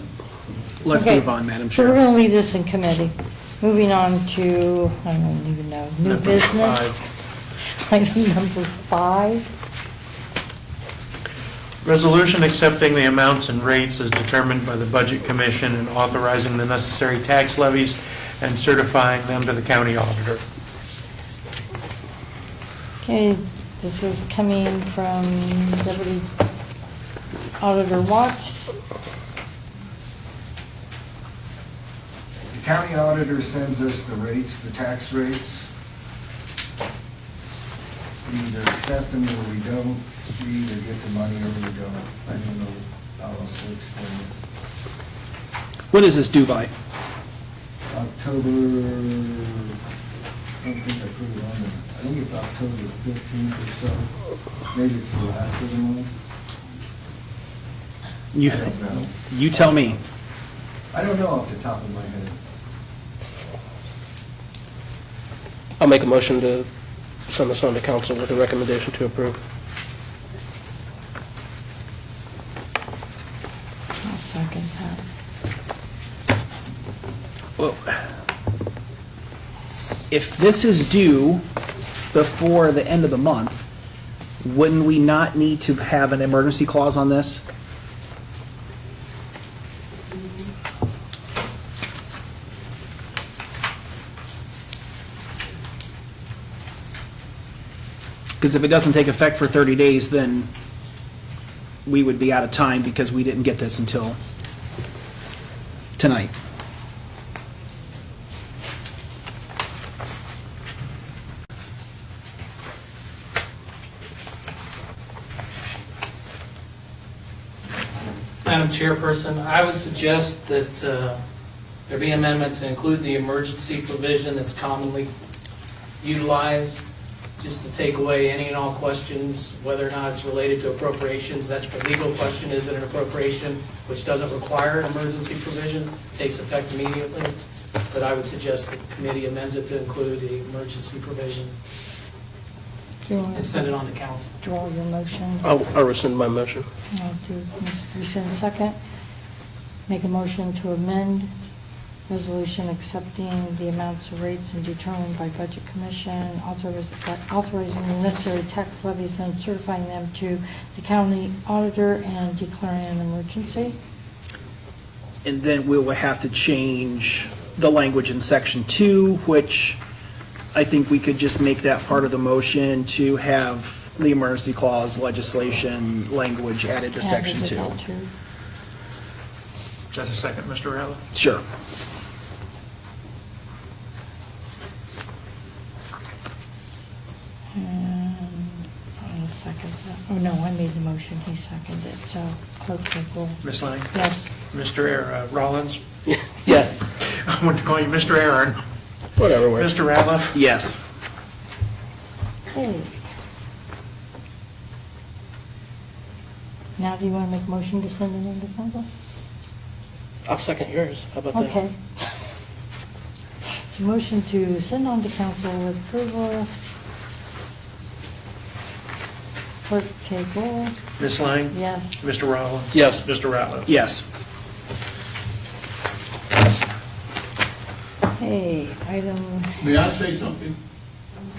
[SPEAKER 14] Let's
[SPEAKER 4] Okay,
[SPEAKER 14] move on, Madam
[SPEAKER 4] So we're
[SPEAKER 14] Chair.
[SPEAKER 4] going to leave this in committee. Moving on to, I don't even know, new
[SPEAKER 2] Number
[SPEAKER 4] business.
[SPEAKER 2] 5.
[SPEAKER 4] Item number 5.
[SPEAKER 2] Resolution accepting the amounts and rates as determined by the Budget Commission and authorizing the necessary tax levies and certifying them to the county auditor.
[SPEAKER 4] Okay, this is coming from Deputy Auditor Watts.
[SPEAKER 16] The county auditor sends us the rates, the tax rates. We either accept them or we don't. We either get the money or we don't. I don't know how else to explain it.
[SPEAKER 14] When is this due by?
[SPEAKER 16] October, I don't think I put it on there. I think it's October 15th or so. Maybe it's the last of the month.
[SPEAKER 14] You,
[SPEAKER 16] I don't know.
[SPEAKER 14] you tell me.
[SPEAKER 16] I don't know off the top of my head.
[SPEAKER 18] I'll make a motion to send this on to council with a recommendation to approve.
[SPEAKER 4] I'll second that.
[SPEAKER 14] Well, if this is due before the end of the month, wouldn't we not need to have an emergency clause on this? Because if it doesn't take effect for 30 days, then we would be out of time because we didn't get this until tonight.
[SPEAKER 6] Madam Chairperson, I would suggest that there be an amendment to include the emergency provision that's commonly utilized, just to take away any and all questions, whether or not it's related to appropriations. That's the legal question, is it an appropriation which doesn't require an emergency provision, takes effect immediately? But I would suggest the committee amends it to include the emergency provision
[SPEAKER 4] Do you want
[SPEAKER 6] and send it on to council.
[SPEAKER 4] to draw your motion?
[SPEAKER 18] I'll rescind my motion.
[SPEAKER 4] I'll do, rescind second. Make a motion to amend resolution accepting the amounts of rates and determined by Budget Commission, authorizing the necessary tax levies and certifying them to the county auditor and declaring an emergency.
[SPEAKER 14] And then we will have to change the language in section 2, which I think we could just make that part of the motion to have the emergency clause legislation language added to section 2.
[SPEAKER 2] That's a second, Mr. Rowley?
[SPEAKER 14] Sure.
[SPEAKER 4] I'll second that. Oh, no, I made the motion, he seconded it, so clerk will roll.
[SPEAKER 2] Ms. Lang?
[SPEAKER 4] Yes.
[SPEAKER 2] Mr. Rollins?
[SPEAKER 14] Yes.
[SPEAKER 2] I want to call you Mr. Aaron.
[SPEAKER 18] Whatever works.
[SPEAKER 2] Mr. Ratliff?
[SPEAKER 14] Yes.
[SPEAKER 4] Okay. Now, do you want to make a motion to send it into council?
[SPEAKER 18] I'll second yours. How about that?
[SPEAKER 4] Okay. Motion to send on to council with approval. Clerk take roll.
[SPEAKER 2] Ms. Lang?
[SPEAKER 4] Yes.
[SPEAKER 2] Mr. Rollins?
[SPEAKER 18] Yes.
[SPEAKER 2] Mr. Ratliff?
[SPEAKER 14] Yes.
[SPEAKER 4] Hey, item
[SPEAKER 8] May I say something,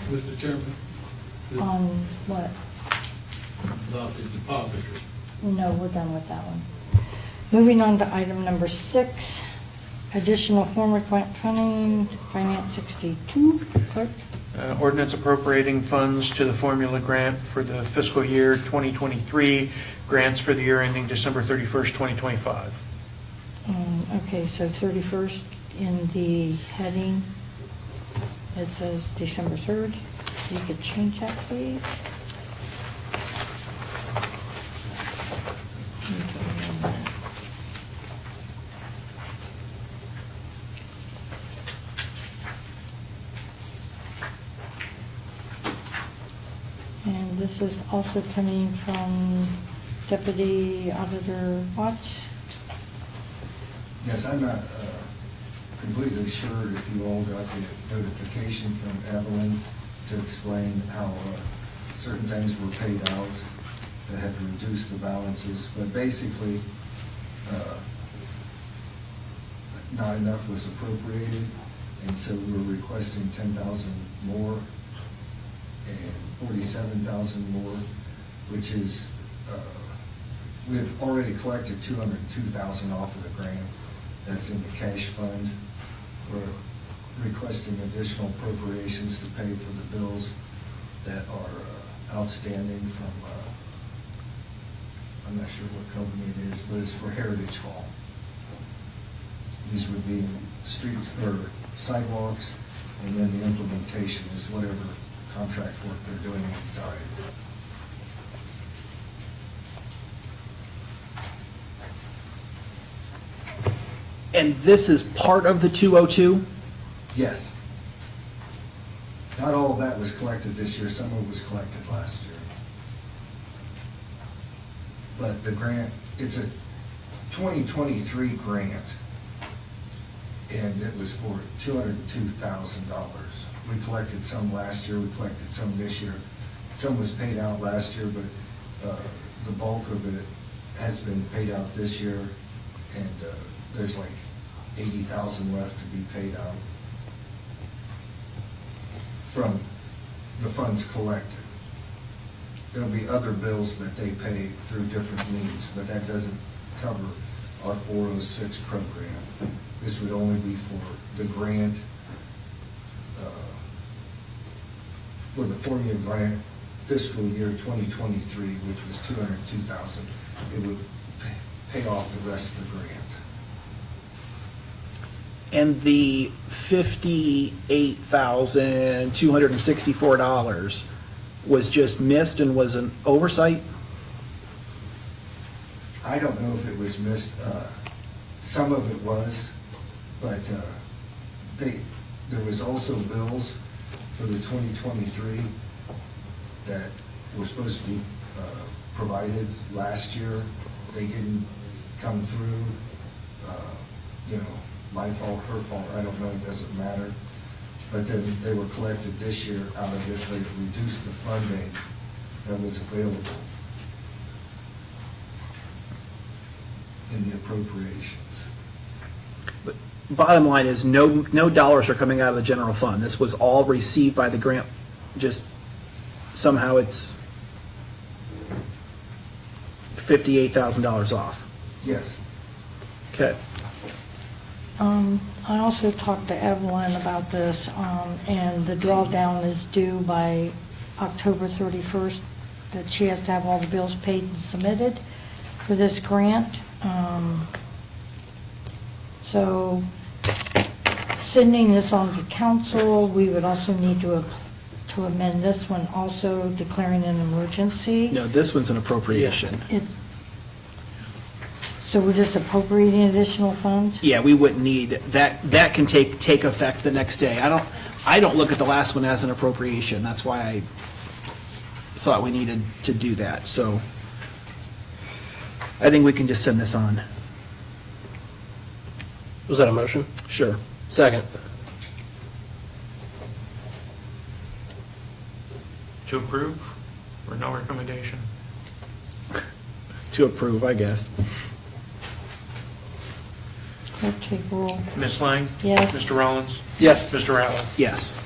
[SPEAKER 8] Mr. Chairman?
[SPEAKER 4] on what?
[SPEAKER 8] About the depository.
[SPEAKER 4] No, we're done with that one. Moving on to item number 6, additional former grant funding, Finance 62. Clerk?
[SPEAKER 2] Ordinance appropriating funds to the formula grant for the fiscal year 2023, grants for the year ending December 31st, 2025.
[SPEAKER 4] Okay, so 31st in the heading, it says December 3rd. You could change that, please. And this is also coming from Deputy Auditor Watts.
[SPEAKER 16] Yes, I'm not completely sure if you all got the notification from Evelyn to explain how certain things were paid out. that have reduced the balances, but basically, not enough was appropriated, and so we're requesting 10,000 more and 47,000 more, which is, we've already collected 202,000 off of the grant. That's in the cash fund. We're requesting additional appropriations to pay for the bills that are outstanding from, I'm not sure what company it is, but it's for Heritage Hall. These would be streets or sidewalks, and then the implementation is whatever contract work they're doing inside.
[SPEAKER 14] And this is part of the 202?
[SPEAKER 16] Yes. Not all of that was collected this year, some of it was collected last year. But the grant, it's a 2023 grant, and it was for $202,000. We collected some last year, we collected some this year. Some was paid out last year, but the bulk of it has been paid out this year, and there's like 80,000 left to be paid out from the funds collected. There'll be other bills that they pay through different means, but that doesn't cover our 406 program. This would only be for the grant, for the formula grant fiscal year 2023, which was 202,000. It would pay off the rest of the grant.
[SPEAKER 14] And the $58,264 was just missed and was an oversight?
[SPEAKER 16] I don't know if it was missed. Some of it was, but there was also bills for the 2023 that were supposed to be provided last year. They didn't come through. My fault, her fault, I don't know, it doesn't matter. But then they were collected this year out of it, but it reduced the funding that was available in the appropriations.
[SPEAKER 14] But bottom line is, no dollars are coming out of the general fund. This was all received by the grant, just somehow it's $58,000 off.
[SPEAKER 16] Yes.
[SPEAKER 14] Okay.
[SPEAKER 4] I also talked to Evelyn about this, and the drawdown is due by October 31st, that she has to have all the bills paid and submitted for this grant. So sending this on to council, we would also need to amend this one, also declaring an emergency.
[SPEAKER 14] No, this one's an appropriation.
[SPEAKER 4] So we're just appropriating additional funds?
[SPEAKER 14] Yeah, we wouldn't need, that can take effect the next day. I don't look at the last one as an appropriation. That's why I thought we needed to do that. So I think we can just send this on.
[SPEAKER 18] Was that a motion?
[SPEAKER 14] Sure.
[SPEAKER 18] Second.
[SPEAKER 2] To approve or no recommendation?
[SPEAKER 14] To approve, I guess.
[SPEAKER 4] Clerk, take roll.
[SPEAKER 2] Ms. Lang?
[SPEAKER 4] Yes.
[SPEAKER 2] Mr. Rollins?
[SPEAKER 18] Yes.
[SPEAKER 2] Mr. Ratliff?
[SPEAKER 14] Yes.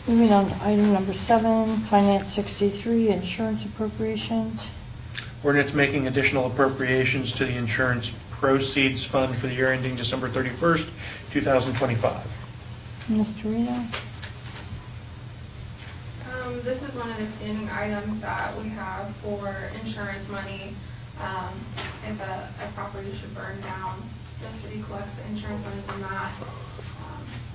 [SPEAKER 4] Moving on to item number 7, Finance 63, insurance appropriations.
[SPEAKER 2] Ordinance making additional appropriations to the insurance proceeds fund for the year ending December 31st, 2025.
[SPEAKER 4] Mr. Reno?
[SPEAKER 15] This is one of the standing items that we have for insurance money. If a property should burn down, the city collects the insurance money from that.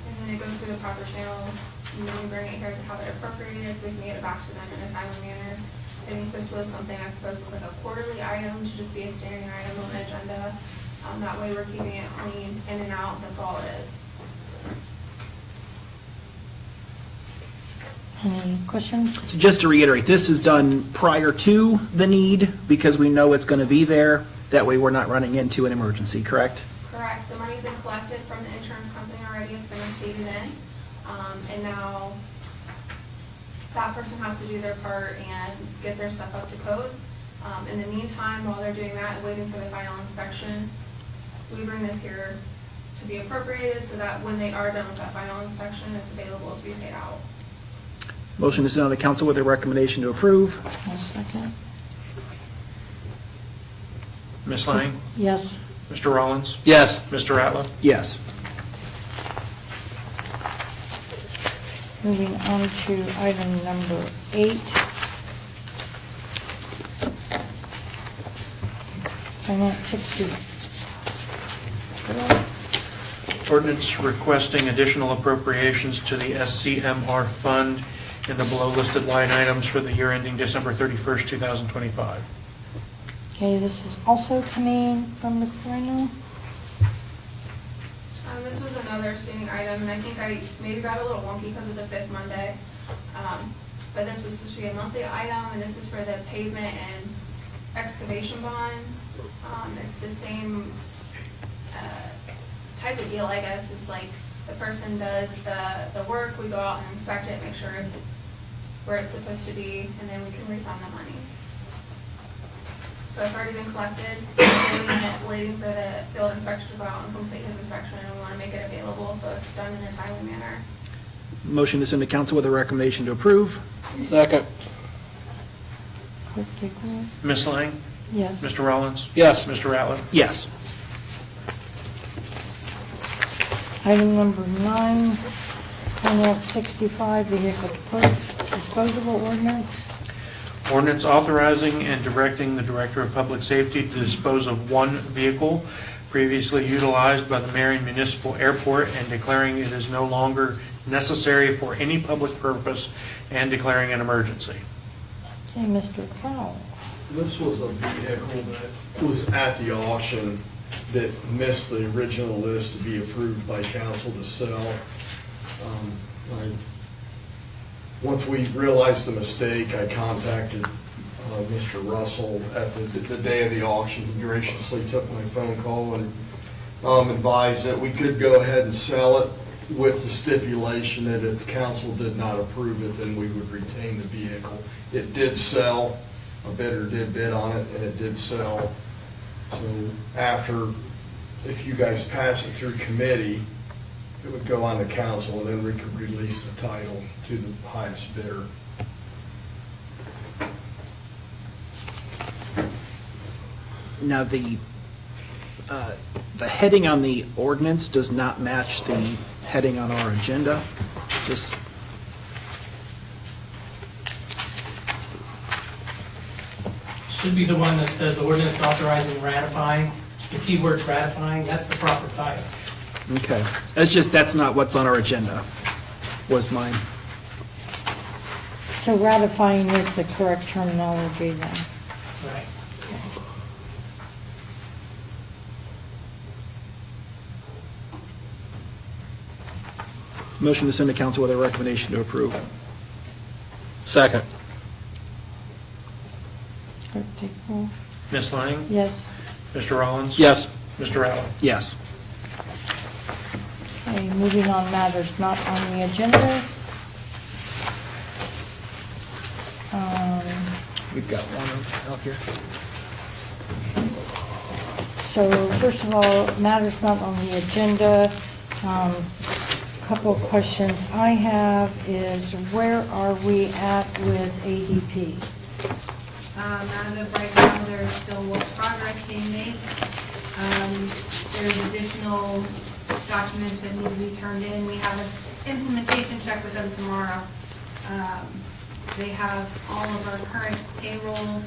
[SPEAKER 15] And then it goes through the proper channels, and then we bring it here to have it appropriated so we can get it back to them in a timely manner. I think this was something I proposed as like a quarterly item to just be a standing item on the agenda. That way we're keeping it clean in and out, that's all it is.
[SPEAKER 4] Any questions?
[SPEAKER 14] So just to reiterate, this is done prior to the need because we know it's going to be there. That way we're not running into an emergency, correct?
[SPEAKER 15] Correct. The money's been collected from the insurance company already. It's been received in. And now that person has to do their part and get their stuff up to code. In the meantime, while they're doing that and waiting for the final inspection, we bring this here to be appropriated so that when they are done with that final inspection, it's available to be paid out.
[SPEAKER 14] Motion to send on the council with a recommendation to approve.
[SPEAKER 4] I'll second.
[SPEAKER 2] Ms. Lang?
[SPEAKER 4] Yes.
[SPEAKER 2] Mr. Rollins?
[SPEAKER 18] Yes.
[SPEAKER 2] Mr. Ratliff?
[SPEAKER 14] Yes.
[SPEAKER 4] Moving on to item number 8. Finance 60.
[SPEAKER 2] Ordinance requesting additional appropriations to the SCMR fund in the below listed line items for the year ending December 31st, 2025.
[SPEAKER 4] Okay, this is also coming from Mr. Reno.
[SPEAKER 15] This was another standing item, and I think I maybe got a little wonky because of the 5th Monday. But this was supposed to be a monthly item, and this is for the pavement and excavation bonds. It's the same type of deal, I guess. It's like the person does the work, we go out and inspect it, make sure it's where it's supposed to be, and then we can refund the money. So it's already been collected, waiting for the field inspector to go out and complete his inspection, and we want to make it available so it's done in a timely manner.
[SPEAKER 14] Motion to send to council with a recommendation to approve.
[SPEAKER 18] Second.
[SPEAKER 4] Clerk, take roll.
[SPEAKER 2] Ms. Lang?
[SPEAKER 4] Yes.
[SPEAKER 2] Mr. Rollins?
[SPEAKER 18] Yes.
[SPEAKER 2] Mr. Ratliff?
[SPEAKER 14] Yes.
[SPEAKER 4] Item number 9, Finance 65, vehicle disposable ordinance.
[SPEAKER 2] Ordinance authorizing and directing the Director of Public Safety to dispose of one vehicle previously utilized by the Marion Municipal Airport and declaring it is no longer necessary for any public purpose and declaring an emergency.
[SPEAKER 4] Okay, Mr. Powell.
[SPEAKER 12] This was a vehicle that was at the auction that missed the original list to be approved by council to sell. Once we realized the mistake, I contacted Mr. Russell at the day of the auction. He graciously took my phone call and advised that we could go ahead and sell it with the stipulation that if the council did not approve it, then we would retain the vehicle. It did sell. A bidder did bid on it, and it did sell. So after, if you guys pass it through committee, it would go on to council, and then we could release the title to the highest bidder.
[SPEAKER 14] Now, the heading on the ordinance does not match the heading on our agenda. Just
[SPEAKER 6] Should be the one that says ordinance authorizing ratifying, the keyword's ratifying, that's the proper title.
[SPEAKER 14] okay. That's just, that's not what's on our agenda, was mine.
[SPEAKER 4] So ratifying is the correct terminology then.
[SPEAKER 6] Right.
[SPEAKER 14] Motion to send to council with a recommendation to approve.
[SPEAKER 18] Second.
[SPEAKER 4] Clerk, take roll.
[SPEAKER 2] Ms. Lang?
[SPEAKER 4] Yes.
[SPEAKER 2] Mr. Rollins?
[SPEAKER 18] Yes.
[SPEAKER 2] Mr. Ratliff?
[SPEAKER 14] Yes.
[SPEAKER 4] Okay, moving on matters not on the agenda.
[SPEAKER 14] We've got one out here.
[SPEAKER 4] So first of all, matters not on the agenda. Couple of questions I have is where are we at with ADP?
[SPEAKER 15] As of right now, there's still work progress being made. There's additional documents that need to be turned in. We have an implementation check with them tomorrow. They have all of our current payroll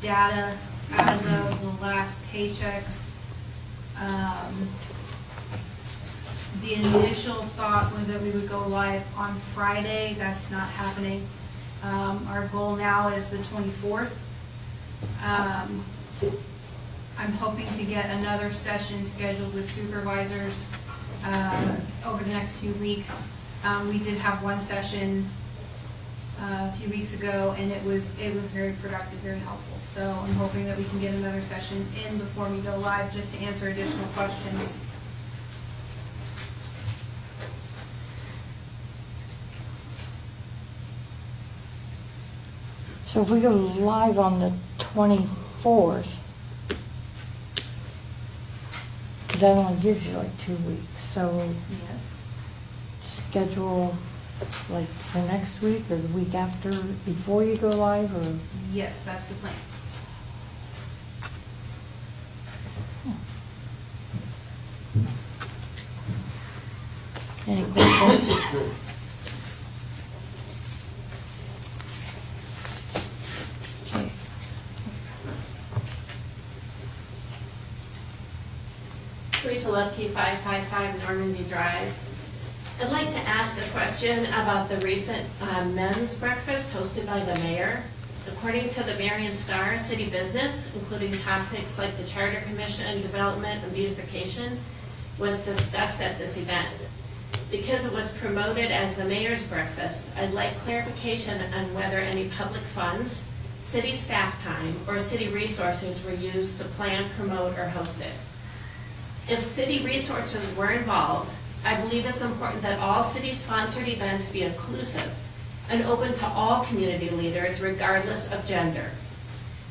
[SPEAKER 15] data as of the last paychecks. The initial thought was that we would go live on Friday. That's not happening. Our goal now is the 24th. I'm hoping to get another session scheduled with supervisors over the next few weeks. We did have one session a few weeks ago, and it was very productive, very helpful. So I'm hoping that we can get another session in before we go live, just to answer additional questions.
[SPEAKER 4] So if we go live on the 24th, that only gives you like 2 weeks. So
[SPEAKER 15] Yes.
[SPEAKER 4] schedule like for next week or the week after, before you go live, or?
[SPEAKER 15] Yes, that's the plan.
[SPEAKER 4] Any questions? Okay.
[SPEAKER 17] Teresa Lepke, 555 Normandy Drive. I'd like to ask a question about the recent men's breakfast hosted by the mayor. According to the Marion Star, city business, including topics like the Charter Commission, development, and beautification, was discussed at this event. Because it was promoted as the mayor's breakfast, I'd like clarification on whether any public funds, city staff time, or city resources were used to plan, promote, or host it. If city resources were involved, I believe it's important that all city-sponsored events be inclusive and open to all community leaders regardless of gender.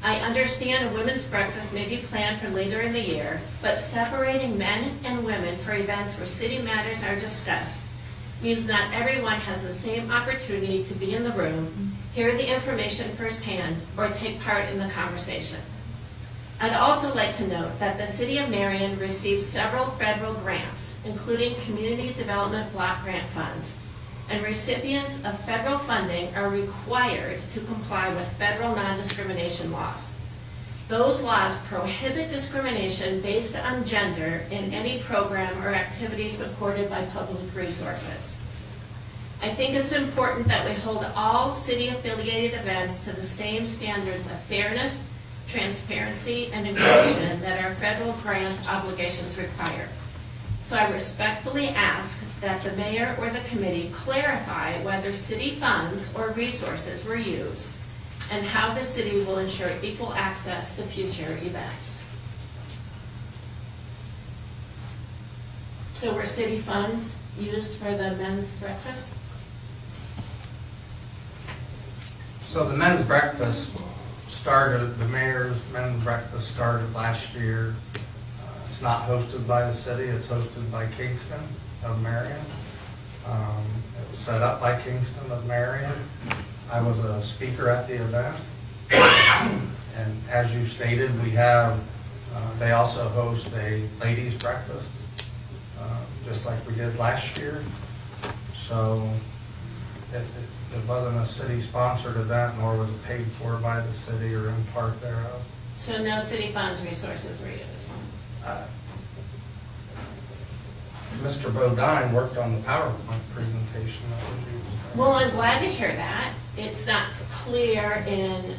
[SPEAKER 17] I understand a women's breakfast may be planned for later in the year, but separating men and women for events where city matters are discussed means not everyone has the same opportunity to be in the room, hear the information firsthand, or take part in the conversation. I'd also like to note that the City of Marion receives several federal grants, including Community Development Block Grant funds, and recipients of federal funding are required to comply with federal non-discrimination laws. Those laws prohibit discrimination based on gender in any program or activity supported by public resources. I think it's important that we hold all city-affiliated events to the same standards of fairness, transparency, and inclusion that our federal grant obligations require. So I respectfully ask that the mayor or the committee clarify whether city funds or resources were used and how the city will ensure equal access to future events. So were city funds used for the men's breakfast?
[SPEAKER 7] So the men's breakfast started, the mayor's men's breakfast started last year. It's not hosted by the city, it's hosted by Kingston of Marion. It was set up by Kingston of Marion. I was a speaker at the event. And as you stated, we have, they also host a ladies' breakfast, just like we did last year. So it wasn't a city-sponsored event, nor was it paid for by the city or in part thereof.
[SPEAKER 17] So no city funds resources were used?
[SPEAKER 7] Mr. Bodine worked on the PowerPoint presentation that was used.
[SPEAKER 17] Well, I'm glad to hear that. It's not clear in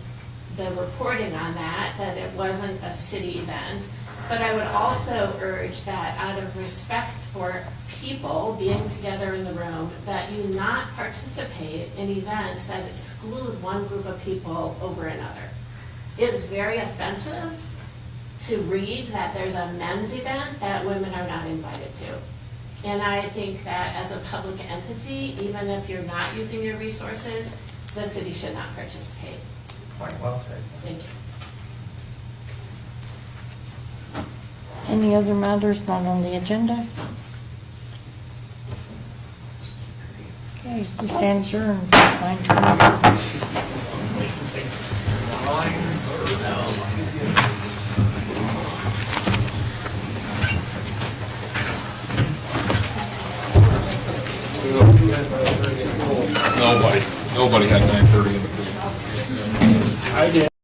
[SPEAKER 17] the reporting on that it wasn't a city event. But I would also urge that out of respect for people being together in the room, that you not participate in events that exclude one group of people over another. It's very offensive to read that there's a men's event that women are not invited to. And I think that as a public entity, even if you're not using your resources, the city should not participate.
[SPEAKER 7] Point well taken.
[SPEAKER 17] Thank you.
[SPEAKER 4] Any other matters not on the agenda? Okay, we stand adjourned, 9:27.
[SPEAKER 11] Nobody had 9:30 in the pool.
[SPEAKER 18] I did.